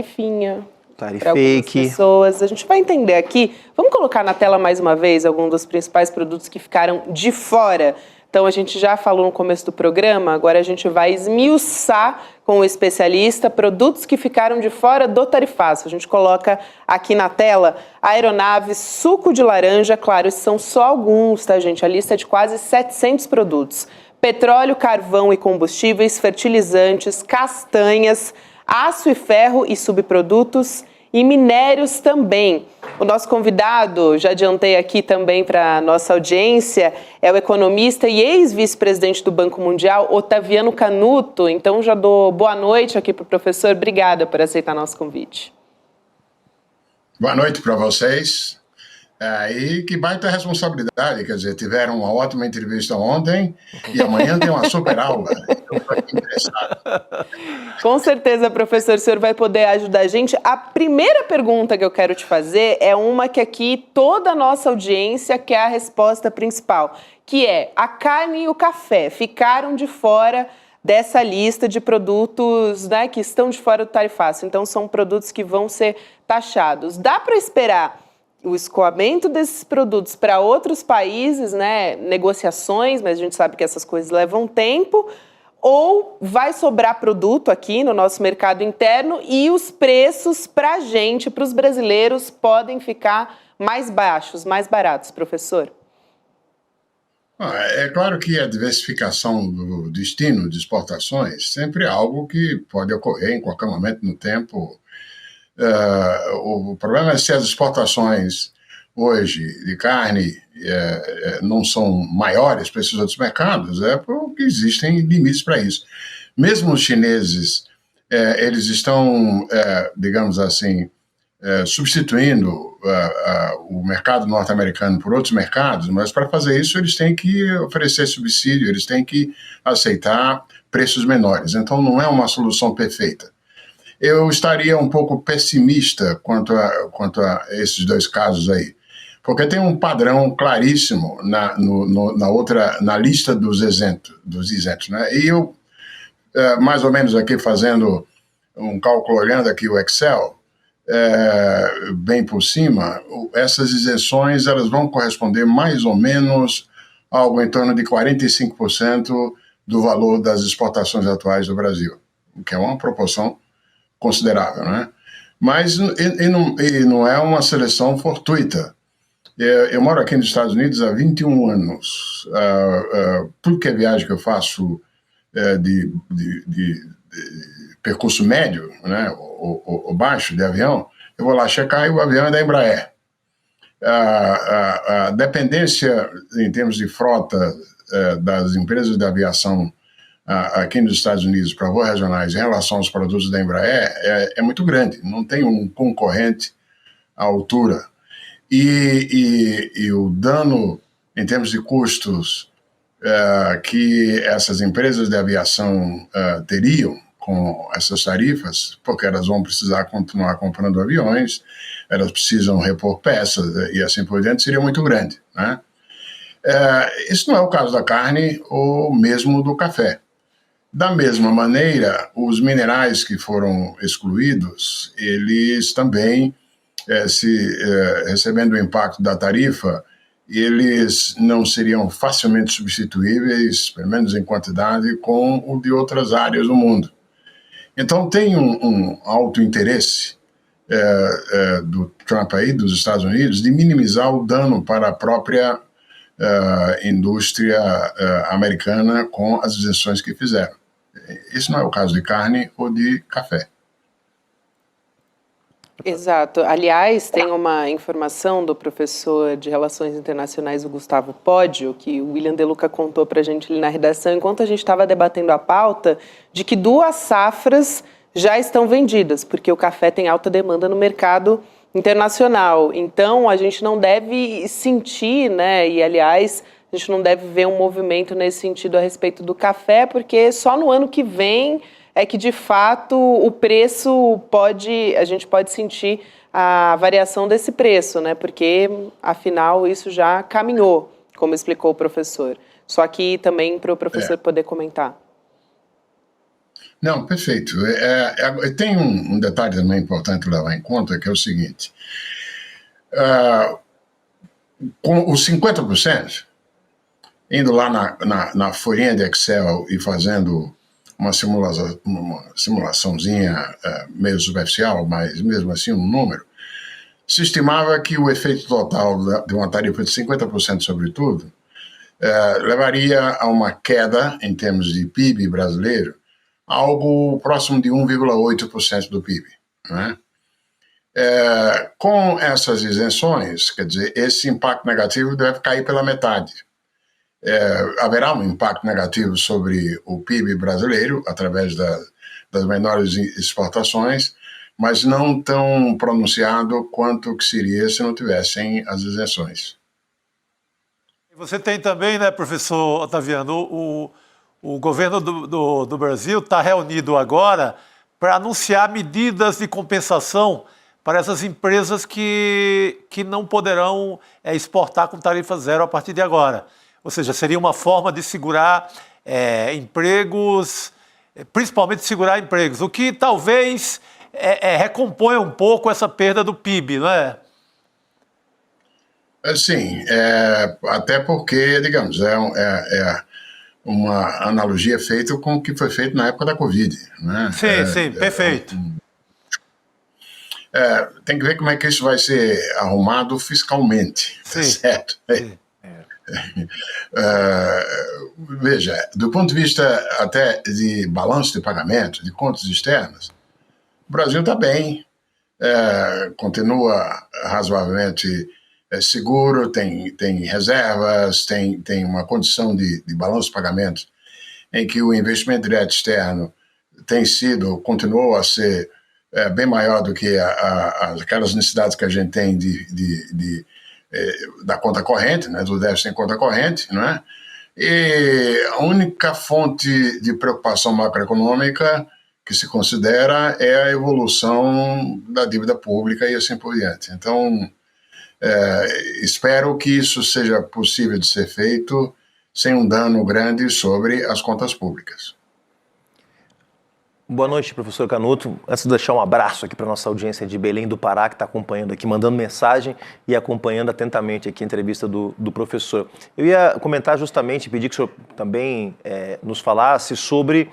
Tarifake. Pessoas. A gente vai entender aqui. Vamos colocar na tela mais uma vez alguns dos principais produtos que ficaram de fora. Então, a gente já falou no começo do programa, agora a gente vai esmiuçar com o especialista produtos que ficaram de fora do tarifaço. A gente coloca aqui na tela aeronave, suco de laranja, claro, esses são só alguns, tá, gente? A lista é de quase 700 produtos. Petróleo, carvão e combustíveis, fertilizantes, castanhas, aço e ferro e subprodutos e minérios também. O nosso convidado, já adiantei aqui também para a nossa audiência, é o economista e ex-vice-presidente do Banco Mundial, Otaviano Canuto. Então já dou boa noite aqui para o professor. Obrigada por aceitar nosso convite. Boa noite para vocês. E que baita responsabilidade, quer dizer, tiveram uma ótima entrevista ontem e amanhã tem uma super aula. Eu estou aqui interessado. Com certeza, professor, o senhor vai poder ajudar a gente. A primeira pergunta que eu quero te fazer é uma que aqui toda a nossa audiência quer a resposta principal, que é a carne e o café ficaram de fora dessa lista de produtos, né, que estão de fora do tarifaço. Então, são produtos que vão ser taxados. Dá para esperar o escoamento desses produtos para outros países, né, negociações, mas a gente sabe que essas coisas levam tempo, ou vai sobrar produto aqui no nosso mercado interno e os preços para a gente, para os brasileiros, podem ficar mais baixos, mais baratos, professor? É claro que a diversificação do destino de exportações sempre é algo que pode ocorrer em qualquer momento no tempo. O problema é se as exportações hoje de carne não são maiores para esses outros mercados, porque existem limites para isso. Mesmo os chineses, eles estão, digamos assim, substituindo o mercado norte-americano por outros mercados, mas para fazer isso eles têm que oferecer subsídio, eles têm que aceitar preços menores. Então não é uma solução perfeita. Eu estaria um pouco pessimista quanto a esses dois casos aí, porque tem um padrão claríssimo na lista dos isentos, né? E eu, mais ou menos aqui fazendo um cálculo, olhando aqui o Excel, bem por cima, essas isenções elas vão corresponder mais ou menos a algo em torno de 45% do valor das exportações atuais do Brasil, o que é uma proporção considerável, né? Mas não é uma seleção fortuita. Eu moro aqui nos Estados Unidos há 21 anos. Tudo que é viagem que eu faço de percurso médio, né, ou baixo de avião, eu vou lá checar e o avião é da Embraer. A dependência em termos de frota das empresas de aviação aqui nos Estados Unidos para voos regionais em relação aos produtos da Embraer é muito grande, não tem um concorrente à altura. E o dano em termos de custos que essas empresas de aviação teriam com essas tarifas, porque elas vão precisar continuar comprando aviões, elas precisam repor peças e assim por diante, seria muito grande, né? Isso não é o caso da carne ou mesmo do café. Da mesma maneira, os minerais que foram excluídos, eles também, recebendo o impacto da tarifa, eles não seriam facilmente substituíveis, pelo menos em quantidade, com o de outras áreas do mundo. Então tem um alto interesse do Trump aí, dos Estados Unidos, de minimizar o dano para a própria indústria americana com as isenções que fizeram. Isso não é o caso de carne ou de café. Exato. Aliás, tem uma informação do professor de Relações Internacionais, o Gustavo Podio, que o William De Luca contou para a gente ali na redação, enquanto a gente estava debatendo a pauta, de que 2 safras já estão vendidas, porque o café tem alta demanda no mercado internacional. Então, a gente não deve sentir, né, e aliás, a gente não deve ver um movimento nesse sentido a respeito do café, porque só no ano que vem é que, de fato, o preço a gente pode sentir a variação desse preço, né? Porque, afinal, isso já caminhou, como explicou o professor. Só que também para o professor poder comentar. Não, perfeito. Tem um detalhe também importante levar em conta, que é o seguinte. Com os 50%, indo lá na folhinha de Excel e fazendo uma simulaçãozinha meio superficial, mas mesmo assim um número, se estimava que o efeito total de uma tarifa de 50% sobre tudo levaria a uma queda em termos de PIB brasileiro, algo próximo de 1,8% do PIB, né? Com essas isenções, quer dizer, esse impacto negativo deve cair pela metade. Haverá um impacto negativo sobre o PIB brasileiro através das menores exportações, mas não tão pronunciado quanto que seria se não tivessem as isenções. Você tem também, né, professor Otaviano, o governo do Brasil está reunido agora para anunciar medidas de compensação para essas empresas que não poderão exportar com tarifa zero a partir de agora. Ou seja, seria uma forma de segurar empregos, principalmente segurar empregos, o que talvez recomponha um pouco essa perda do PIB, não é? Sim, até porque, digamos, é uma analogia feita com o que foi feito na época da Covid, né? Sim, perfeito. Tem que ver como é que isso vai ser arrumado fiscalmente, tá certo? Sim. Veja, do ponto de vista até de balanço de pagamento, de contas externas, o Brasil está bem, continua razoavelmente seguro, tem reservas, tem uma condição de balanço de pagamento em que o investimento direto externo continuou a ser bem maior do que aquelas necessidades que a gente tem da conta corrente, né, do déficit em conta corrente, não é? E a única fonte de preocupação macroeconômica que se considera é a evolução da dívida pública e assim por diante. Então, espero que isso seja possível de ser feito sem um dano grande sobre as contas públicas. Boa noite, professor Canuto. Antes de deixar um abraço aqui para a nossa audiência de Belém do Pará, que está acompanhando aqui, mandando mensagem e acompanhando atentamente aqui a entrevista do professor. Eu ia comentar justamente, pedir que o senhor também nos falasse sobre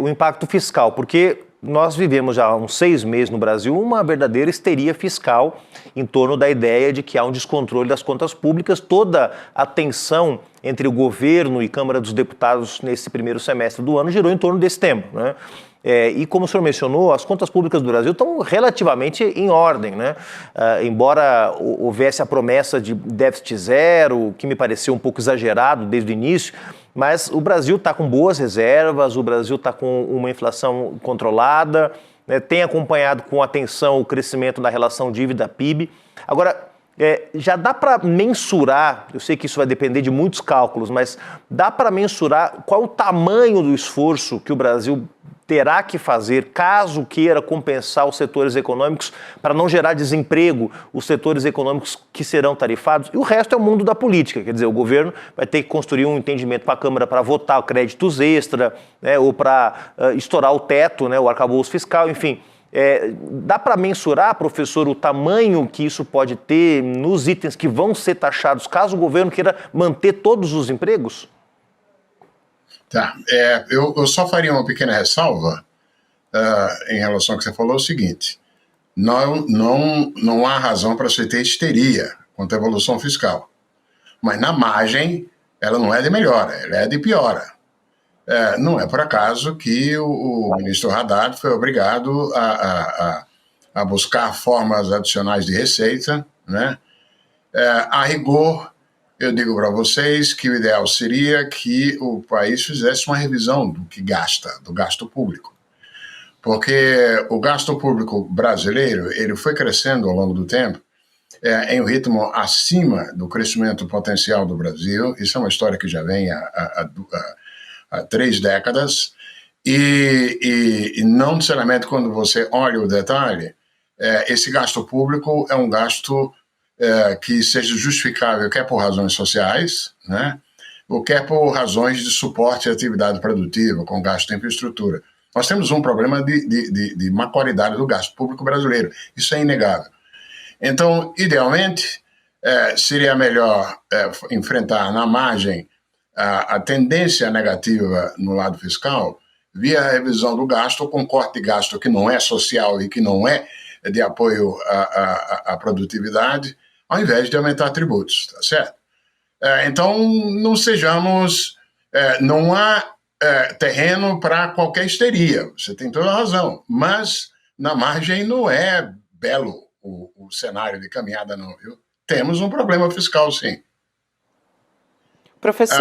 o impacto fiscal, porque nós vivemos já há uns 6 meses no Brasil uma verdadeira histeria fiscal em torno da ideia de que há um descontrole das contas públicas. Toda a tensão entre o governo e Câmara dos Deputados nesse primeiro semestre do ano girou em torno desse tema, né? E como o senhor mencionou, as contas públicas do Brasil estão relativamente em ordem, né? Embora houvesse a promessa de déficit zero, que me pareceu um pouco exagerado desde o início, mas o Brasil está com boas reservas, o Brasil está com uma inflação controlada, né? Tem acompanhado com atenção o crescimento da relação dívida-PIB. Agora, já dá para mensurar, eu sei que isso vai depender de muitos cálculos, mas dá para mensurar qual o tamanho do esforço que o Brasil terá que fazer caso queira compensar os setores econômicos para não gerar desemprego, os setores econômicos que serão tarifados, e o resto é o mundo da política, quer dizer, o governo vai ter que construir um entendimento para a Câmara para votar créditos extra, né, ou para estourar o teto, né, o arcabouço fiscal, enfim. Dá para mensurar, professor, o tamanho que isso pode ter nos itens que vão ser taxados caso o governo queira manter todos os empregos? Tá, eu só faria uma pequena ressalva em relação ao que você falou, o seguinte: não há razão para se ter histeria quanto à evolução fiscal, mas na margem ela não é de melhora, ela é de piora. Não é por acaso que o ministro Haddad foi obrigado a buscar formas adicionais de receita, né? A rigor, eu digo para vocês que o ideal seria que o país fizesse uma revisão do que gasta, do gasto público. Porque o gasto público brasileiro, ele foi crescendo ao longo do tempo em um ritmo acima do crescimento potencial do Brasil. Isso é uma história que já vem há 3 décadas. E não necessariamente quando você olha o detalhe, esse gasto público é um gasto que seja justificável, quer por razões sociais, né, ou quer por razões de suporte à atividade produtiva, com gasto em infraestrutura. Nós temos um problema de má qualidade do gasto público brasileiro, isso é inegável. Então, idealmente, seria melhor enfrentar na margem a tendência negativa no lado fiscal via a revisão do gasto, com corte de gasto que não é social e que não é de apoio à produtividade, ao invés de aumentar tributos, tá certo? Então, não sejamos... não há terreno para qualquer histeria, você tem toda a razão, mas na margem não é belo o cenário de caminhada, não, viu? Temos um problema fiscal, sim. Professor...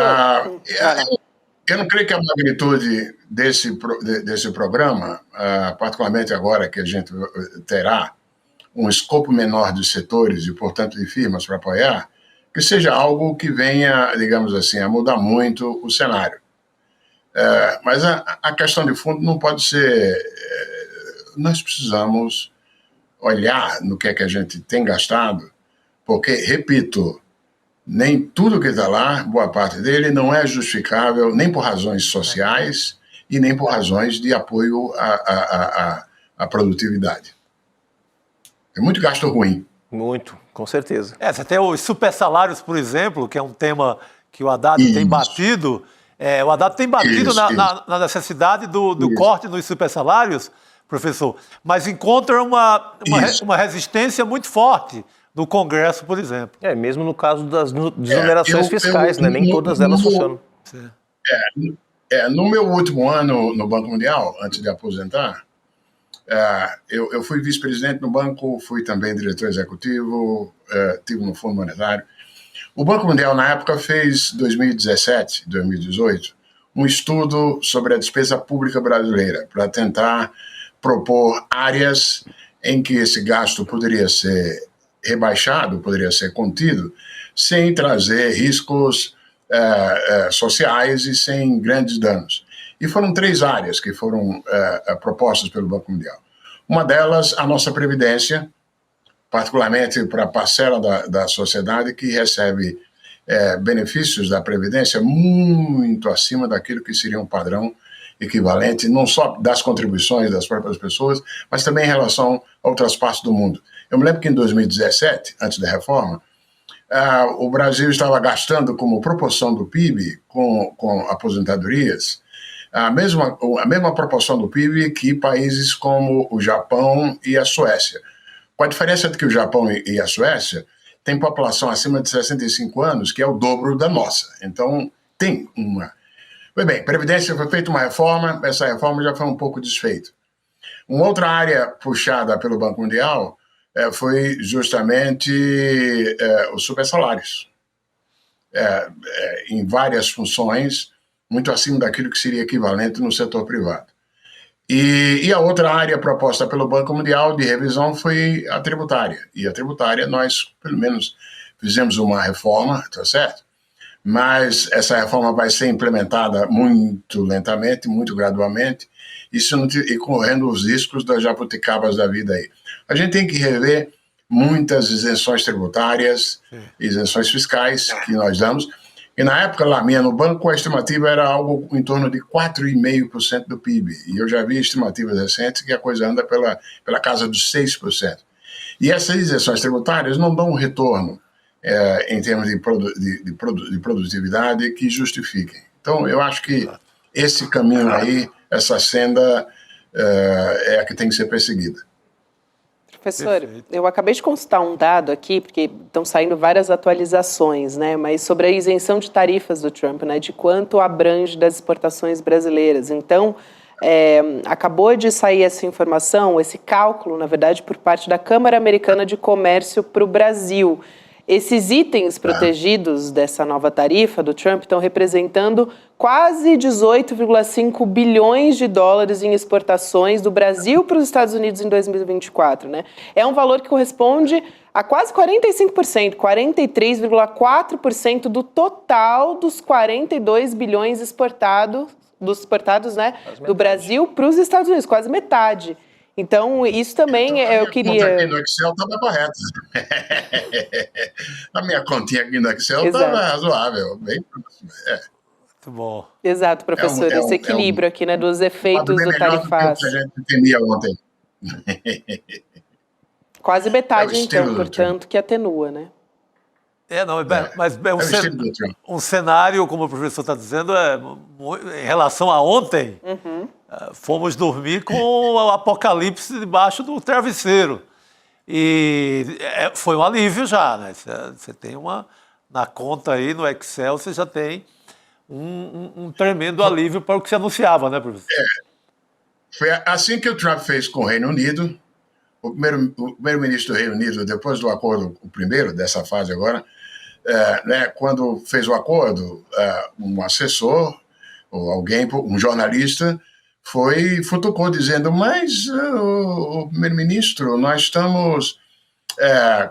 eu não creio que a magnitude desse programa, particularmente agora que a gente terá um escopo menor de setores e, portanto, de firmas para apoiar, que seja algo que venha, digamos assim, a mudar muito o cenário. Mas a questão de fundo não pode ser... nós precisamos olhar no que é que a gente tem gastado, porque, repito, nem tudo que está lá, boa parte dele, não é justificável nem por razões sociais e nem por razões de apoio à produtividade. É muito gasto ruim. Muito, com certeza. Você tem os super salários, por exemplo, que é um tema que o Haddad tem batido. O Haddad tem batido na necessidade do corte nos super salários, professor, mas encontra uma resistência muito forte no Congresso, por exemplo. Mesmo no caso das desonerações fiscais, né? Nem todas elas funcionam. No meu último ano no Banco Mundial, antes de aposentar, eu fui vice-presidente no banco, fui também diretor executivo, estive no Fundo Monetário. O Banco Mundial, na época, fez, 2017, 2018, um estudo sobre a despesa pública brasileira, para tentar propor áreas em que esse gasto poderia ser rebaixado, poderia ser contido, sem trazer riscos sociais e sem grandes danos. E foram 3 áreas que foram propostas pelo Banco Mundial. Uma delas, a nossa Previdência, particularmente para a parcela da sociedade que recebe benefícios da Previdência muito acima daquilo que seria um padrão equivalente, não só das contribuições das próprias pessoas, mas também em relação a outras partes do mundo. Eu me lembro que em 2017, antes da reforma, o Brasil estava gastando como proporção do PIB com aposentadorias a mesma proporção do PIB que países como o Japão e a Suécia. Com a diferença de que o Japão e a Suécia têm população acima de 65 anos, que é o dobro da nossa. Então, tem uma... Pois bem, Previdência foi feita uma reforma, essa reforma já foi um pouco desfeita. Uma outra área puxada pelo Banco Mundial foi justamente os supersalários. Em várias funções, muito acima daquilo que seria equivalente no setor privado. E a outra área proposta pelo Banco Mundial de revisão foi a tributária. E a tributária, nós, pelo menos, fizemos uma reforma, tá certo? Mas essa reforma vai ser implementada muito lentamente, muito gradualmente, e correndo os riscos das jabuticabas da vida aí. A gente tem que rever muitas isenções tributárias, isenções fiscais que nós damos. E na época lá minha no banco, a estimativa era algo em torno de 4,5% do PIB. E eu já vi estimativas recentes que a coisa anda pela casa dos 6%. E essas isenções tributárias não dão um retorno em termos de produtividade que justifiquem. Então, eu acho que esse caminho aí, essa senda, é a que tem que ser perseguida. Professor, eu acabei de consultar um dado aqui, porque estão saindo várias atualizações, né? Mas sobre a isenção de tarifas do Trump, né? De quanto abrange das exportações brasileiras. Então, acabou de sair essa informação, esse cálculo, na verdade, por parte da Câmara Americana de Comércio para o Brasil. Esses itens protegidos dessa nova tarifa do Trump estão representando quase 18,5 bilhões de dólares em exportações do Brasil para os Estados Unidos em 2024, né? É um valor que corresponde a quase 45%, 43,4% do total dos 42 bilhões exportados, né, do Brasil para os Estados Unidos, quase metade. Então, isso também eu queria... A minha conta aqui no Excel estava correta. A minha continha aqui no Excel estava razoável. Bem próximo. Muito bom. Exato, professor. Esse equilíbrio aqui, né, dos efeitos do tarifaço. A gente temia ontem. Quase metade, então, portanto, que atenua, né? Mas um cenário, como o professor está dizendo, em relação a ontem, fomos dormir com o apocalipse debaixo do travesseiro. E foi um alívio já, né? Você tem na conta aí, no Excel, você já tem um tremendo alívio para o que se anunciava, né, professor? Foi assim que o Trump fez com o Reino Unido. O primeiro-ministro do Reino Unido, depois do acordo, o primeiro dessa fase agora, quando fez o acordo, um assessor, ou alguém, um jornalista, futucou dizendo, mas o primeiro-ministro, nós estamos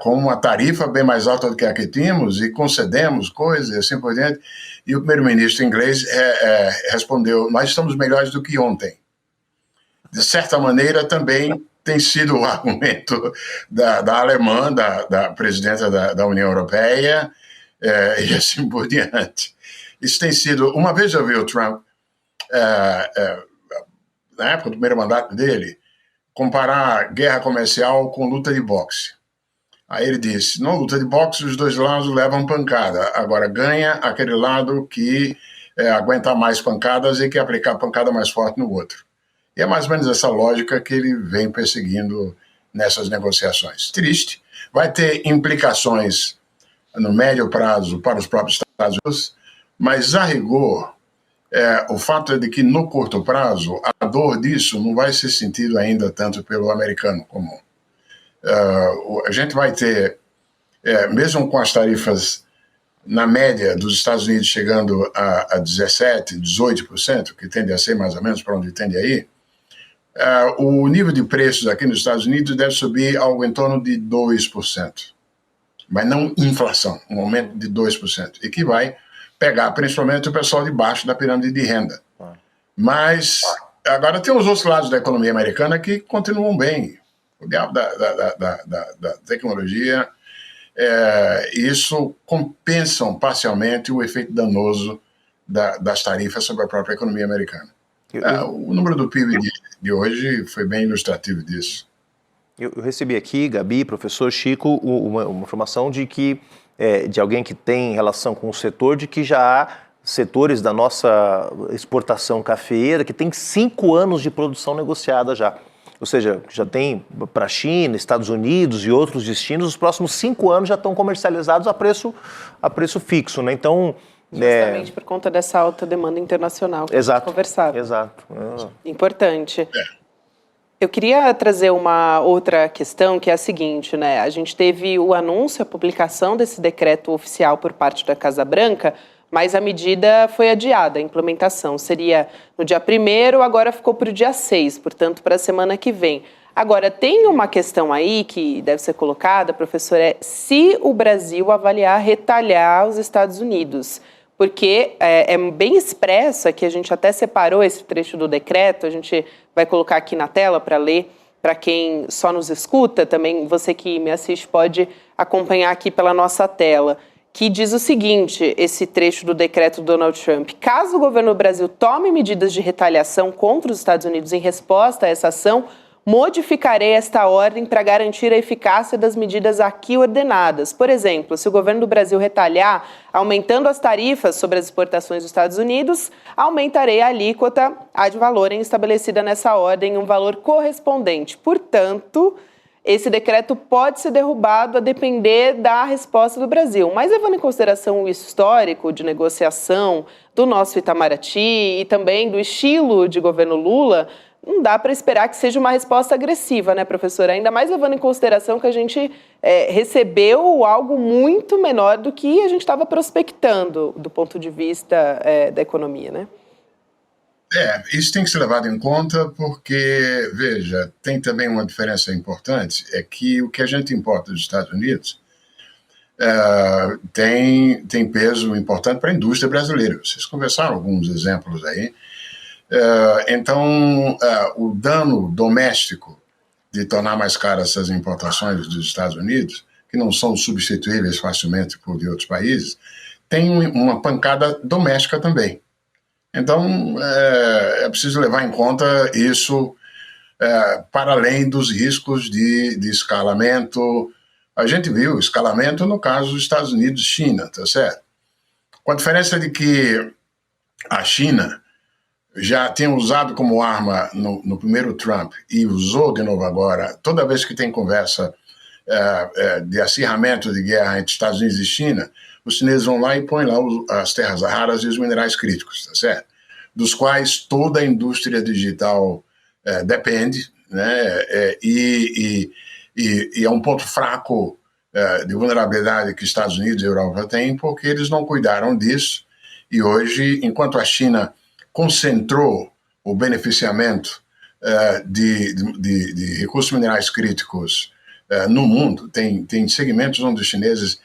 com uma tarifa bem mais alta do que a que tínhamos e concedemos coisas e assim por diante. E o primeiro-ministro inglês respondeu, nós estamos melhores do que ontem. De certa maneira, também tem sido o argumento da alemã, da presidenta da União Europeia, e assim por diante. Isso tem sido... Uma vez eu vi o Trump, na época do primeiro mandato dele, comparar guerra comercial com luta de boxe. Aí ele disse, não, luta de boxe, os dois lados levam pancada. Agora ganha aquele lado que aguenta mais pancadas e que aplicar pancada mais forte no outro. E é mais ou menos essa lógica que ele vem perseguindo nessas negociações. Triste, vai ter implicações no médio prazo para os próprios Estados Unidos, mas a rigor, o fato é de que no curto prazo a dor disso não vai ser sentido ainda tanto pelo americano comum. A gente vai ter, mesmo com as tarifas na média dos Estados Unidos chegando a 17%, 18%, que tende a ser mais ou menos para onde tende a ir, o nível de preços aqui nos Estados Unidos deve subir algo em torno de 2%, mas não inflação, um aumento de 2%, e que vai pegar principalmente o pessoal de baixo da pirâmide de renda. Mas agora tem os outros lados da economia americana que continuam bem. O diabo da tecnologia, isso compensam parcialmente o efeito danoso das tarifas sobre a própria economia americana. O número do PIB de hoje foi bem ilustrativo disso. Eu recebi aqui, Gabi, professor Chico, uma informação de que, de alguém que tem relação com o setor, de que já há setores da nossa exportação cafeeira que tem 5 anos de produção negociada já. Ou seja, já tem para a China, Estados Unidos e outros destinos, os próximos 5 anos já estão comercializados a preço fixo, né? Então, justamente por conta dessa alta demanda internacional que a gente conversava. Exato. Importante. Eu queria trazer uma outra questão, que é a seguinte, né? A gente teve o anúncio, a publicação desse decreto oficial por parte da Casa Branca, mas a medida foi adiada, a implementação seria no dia 1º, agora ficou para o dia 6, portanto, para a semana que vem. Agora, tem uma questão aí que deve ser colocada, professor, se o Brasil avaliar retalhar os Estados Unidos, porque é bem expresso, aqui a gente até separou esse trecho do decreto, a gente vai colocar aqui na tela para ler, para quem só nos escuta, também você que me assiste pode acompanhar aqui pela nossa tela, que diz o seguinte, esse trecho do decreto do Donald Trump: caso o governo do Brasil tome medidas de retaliação contra os Estados Unidos em resposta a essa ação, modificarei esta ordem para garantir a eficácia das medidas aqui ordenadas. Por exemplo, se o governo do Brasil retalhar, aumentando as tarifas sobre as exportações dos Estados Unidos, aumentarei a alíquota ad valorem estabelecida nessa ordem em um valor correspondente. Portanto, esse decreto pode ser derrubado a depender da resposta do Brasil. Mas levando em consideração o histórico de negociação do nosso Itamaraty e também do estilo de governo Lula, não dá para esperar que seja uma resposta agressiva, né, professora? Ainda mais levando em consideração que a gente recebeu algo muito menor do que a gente estava prospectando do ponto de vista da economia, né? Isso tem que ser levado em conta porque, veja, tem também uma diferença importante, é que o que a gente importa dos Estados Unidos tem peso importante para a indústria brasileira. Vocês conversaram alguns exemplos aí. Então, o dano doméstico de tornar mais caras essas importações dos Estados Unidos, que não são substituíveis facilmente por de outros países, tem uma pancada doméstica também. Então, é preciso levar em conta isso para além dos riscos de escalamento. A gente viu escalamento no caso dos Estados Unidos e China, tá certo? Com a diferença de que a China já tinha usado como arma no primeiro Trump e usou de novo agora, toda vez que tem conversa de acirramento de guerra entre Estados Unidos e China, os chineses vão lá e põem lá as terras raras e os minerais críticos, tá certo? Dos quais toda a indústria digital depende, né? E é um ponto fraco de vulnerabilidade que Estados Unidos e Europa têm, porque eles não cuidaram disso. E hoje, enquanto a China concentrou o beneficiamento de recursos minerais críticos no mundo, tem segmentos onde os chineses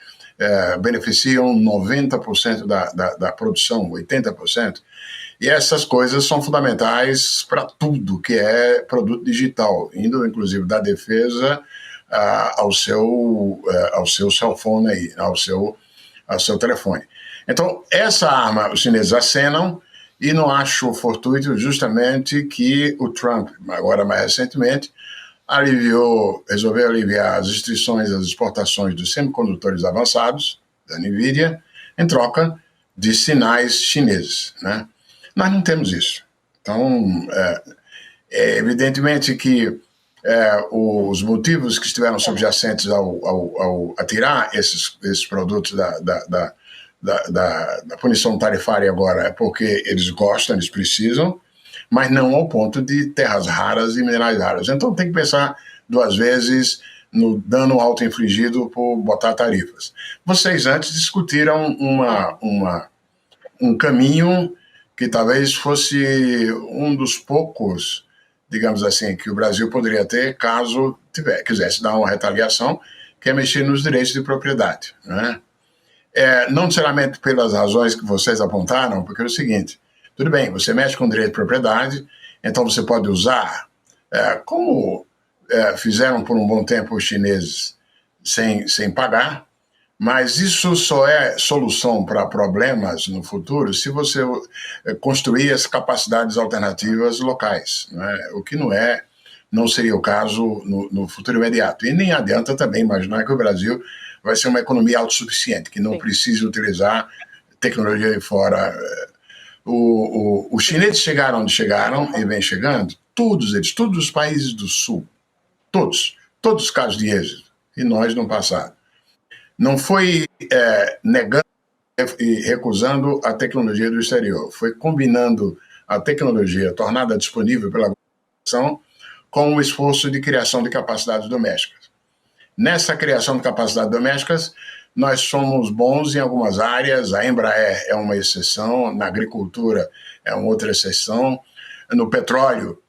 beneficiam 90% da produção, 80%, e essas coisas são fundamentais para tudo que é produto digital, indo inclusive da defesa ao seu cell phone, aí, ao seu telefone. Então, essa arma os chineses acenam, e não acho fortuito justamente que o Trump, agora mais recentemente, resolveu aliviar as restrições às exportações dos semicondutores avançados, da NVIDIA, em troca de sinais chineses, né? Nós não temos isso. Então, evidentemente que os motivos que estiveram subjacentes ao atirar esses produtos da punição tarifária agora é porque eles gostam, eles precisam, mas não ao ponto de terras raras e minerais raros. Então tem que pensar 2 vezes no dano auto-infligido por botar tarifas. Vocês antes discutiram um caminho que talvez fosse um dos poucos digamos assim, que o Brasil poderia ter caso quisesse dar uma retaliação, que é mexer nos direitos de propriedade, né? Não necessariamente pelas razões que vocês apontaram, porque é o seguinte, tudo bem, você mexe com direito de propriedade, então você pode usar, como fizeram por um bom tempo os chineses sem pagar, mas isso só é solução para problemas no futuro se você construir as capacidades alternativas locais, né? O que não seria o caso no futuro imediato. E nem adianta também imaginar que o Brasil vai ser uma economia autossuficiente, que não precisa utilizar tecnologia de fora. Os chineses chegaram onde chegaram e vêm chegando, todos os países do Sul, todos os casos de êxito, e nós no passado. Não foi negando e recusando a tecnologia do exterior, foi combinando a tecnologia tornada disponível pela população com o esforço de criação de capacidades domésticas. Nessa criação de capacidades domésticas, nós somos bons em algumas áreas, a Embraer é uma exceção, na agricultura é uma outra exceção, no petróleo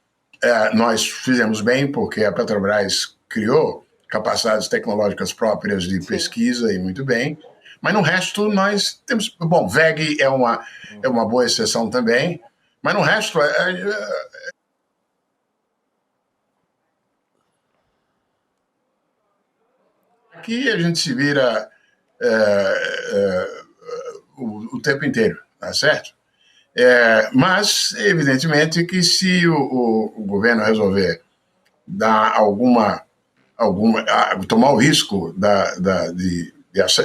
nós fizemos bem porque a Petrobras criou capacidades tecnológicas próprias de pesquisa e muito bem, mas no resto nós temos... Bom, VEG é uma boa exceção também, mas no resto... Aqui a gente se vira o tempo inteiro, tá certo? Mas, evidentemente, que se o governo resolver dar tomar o risco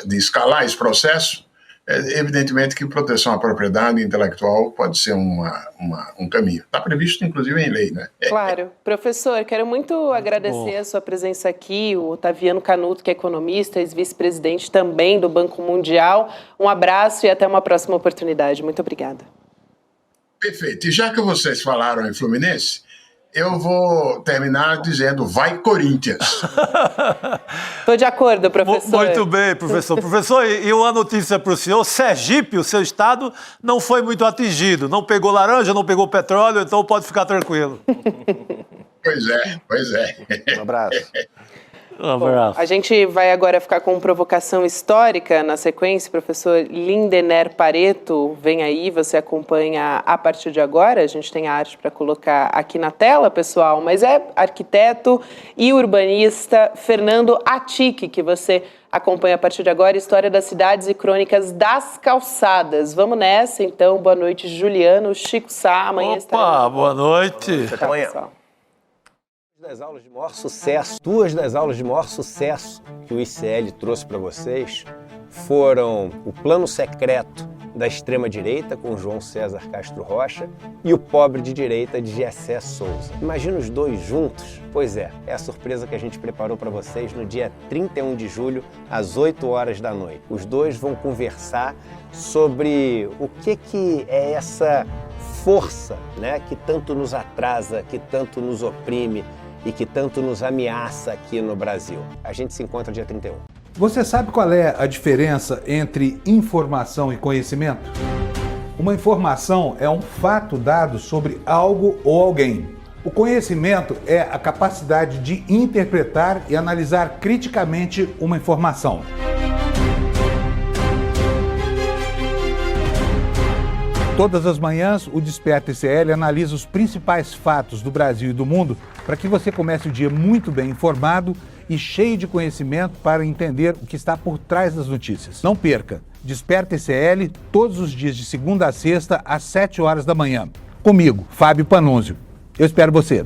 de escalar esse processo, evidentemente que proteção à propriedade intelectual pode ser um caminho. Está previsto, inclusive, em lei, né? Claro. Professor, quero muito agradecer a sua presença aqui, o Otaviano Canuto, que é economista, ex-vice-presidente também do Banco Mundial. Um abraço e até uma próxima oportunidade. Muito obrigada. Perfeito. E já que vocês falaram em Fluminense, eu vou terminar dizendo vai Corinthians. Estou de acordo, professor. Muito bem, professor. Professor, e uma notícia para o senhor, Sergipe, o seu estado, não foi muito atingido. Não pegou laranja, não pegou petróleo, então pode ficar tranquilo. Pois é. Um abraço. Bom, a gente vai agora ficar com provocação histórica na sequência. Professor Lindener Pareto, vem aí, você acompanha a partir de agora. A gente tem a arte para colocar aqui na tela, pessoal, mas é arquiteto e urbanista Fernando Atic, que você acompanha a partir de agora, História das Cidades e Crônicas das Calçadas. Vamos nessa, então. Boa noite, Juliano, Chico Sá. Amanhã Opa, boa noite. Até amanhã. Duas das aulas de maior sucesso que o ICL trouxe para vocês foram o Plano Secreto da Extrema-Direita, com João César Castro Rocha, e o Pobre de Direita, de Gessé Souza. Imagina os dois juntos? Pois é a surpresa que a gente preparou para vocês no dia 31 de julho, às 8 horas da noite. Os dois vão conversar sobre o que é essa força, né, que tanto nos atrasa, que tanto nos oprime, e que tanto nos ameaça aqui no Brasil. A gente se encontra dia 31. Você sabe qual é a diferença entre informação e conhecimento? Uma informação é um fato dado sobre algo ou alguém. O conhecimento é a capacidade de interpretar e analisar criticamente uma informação. Todas as manhãs, o Desperta ICL analisa os principais fatos do Brasil e do mundo para que você comece o dia muito bem informado e cheio de conhecimento para entender o que está por trás das notícias. Não perca! Desperta ICL todos os dias de segunda a sexta às 7 horas da manhã. Comigo, Fábio Panunzio. Eu espero você.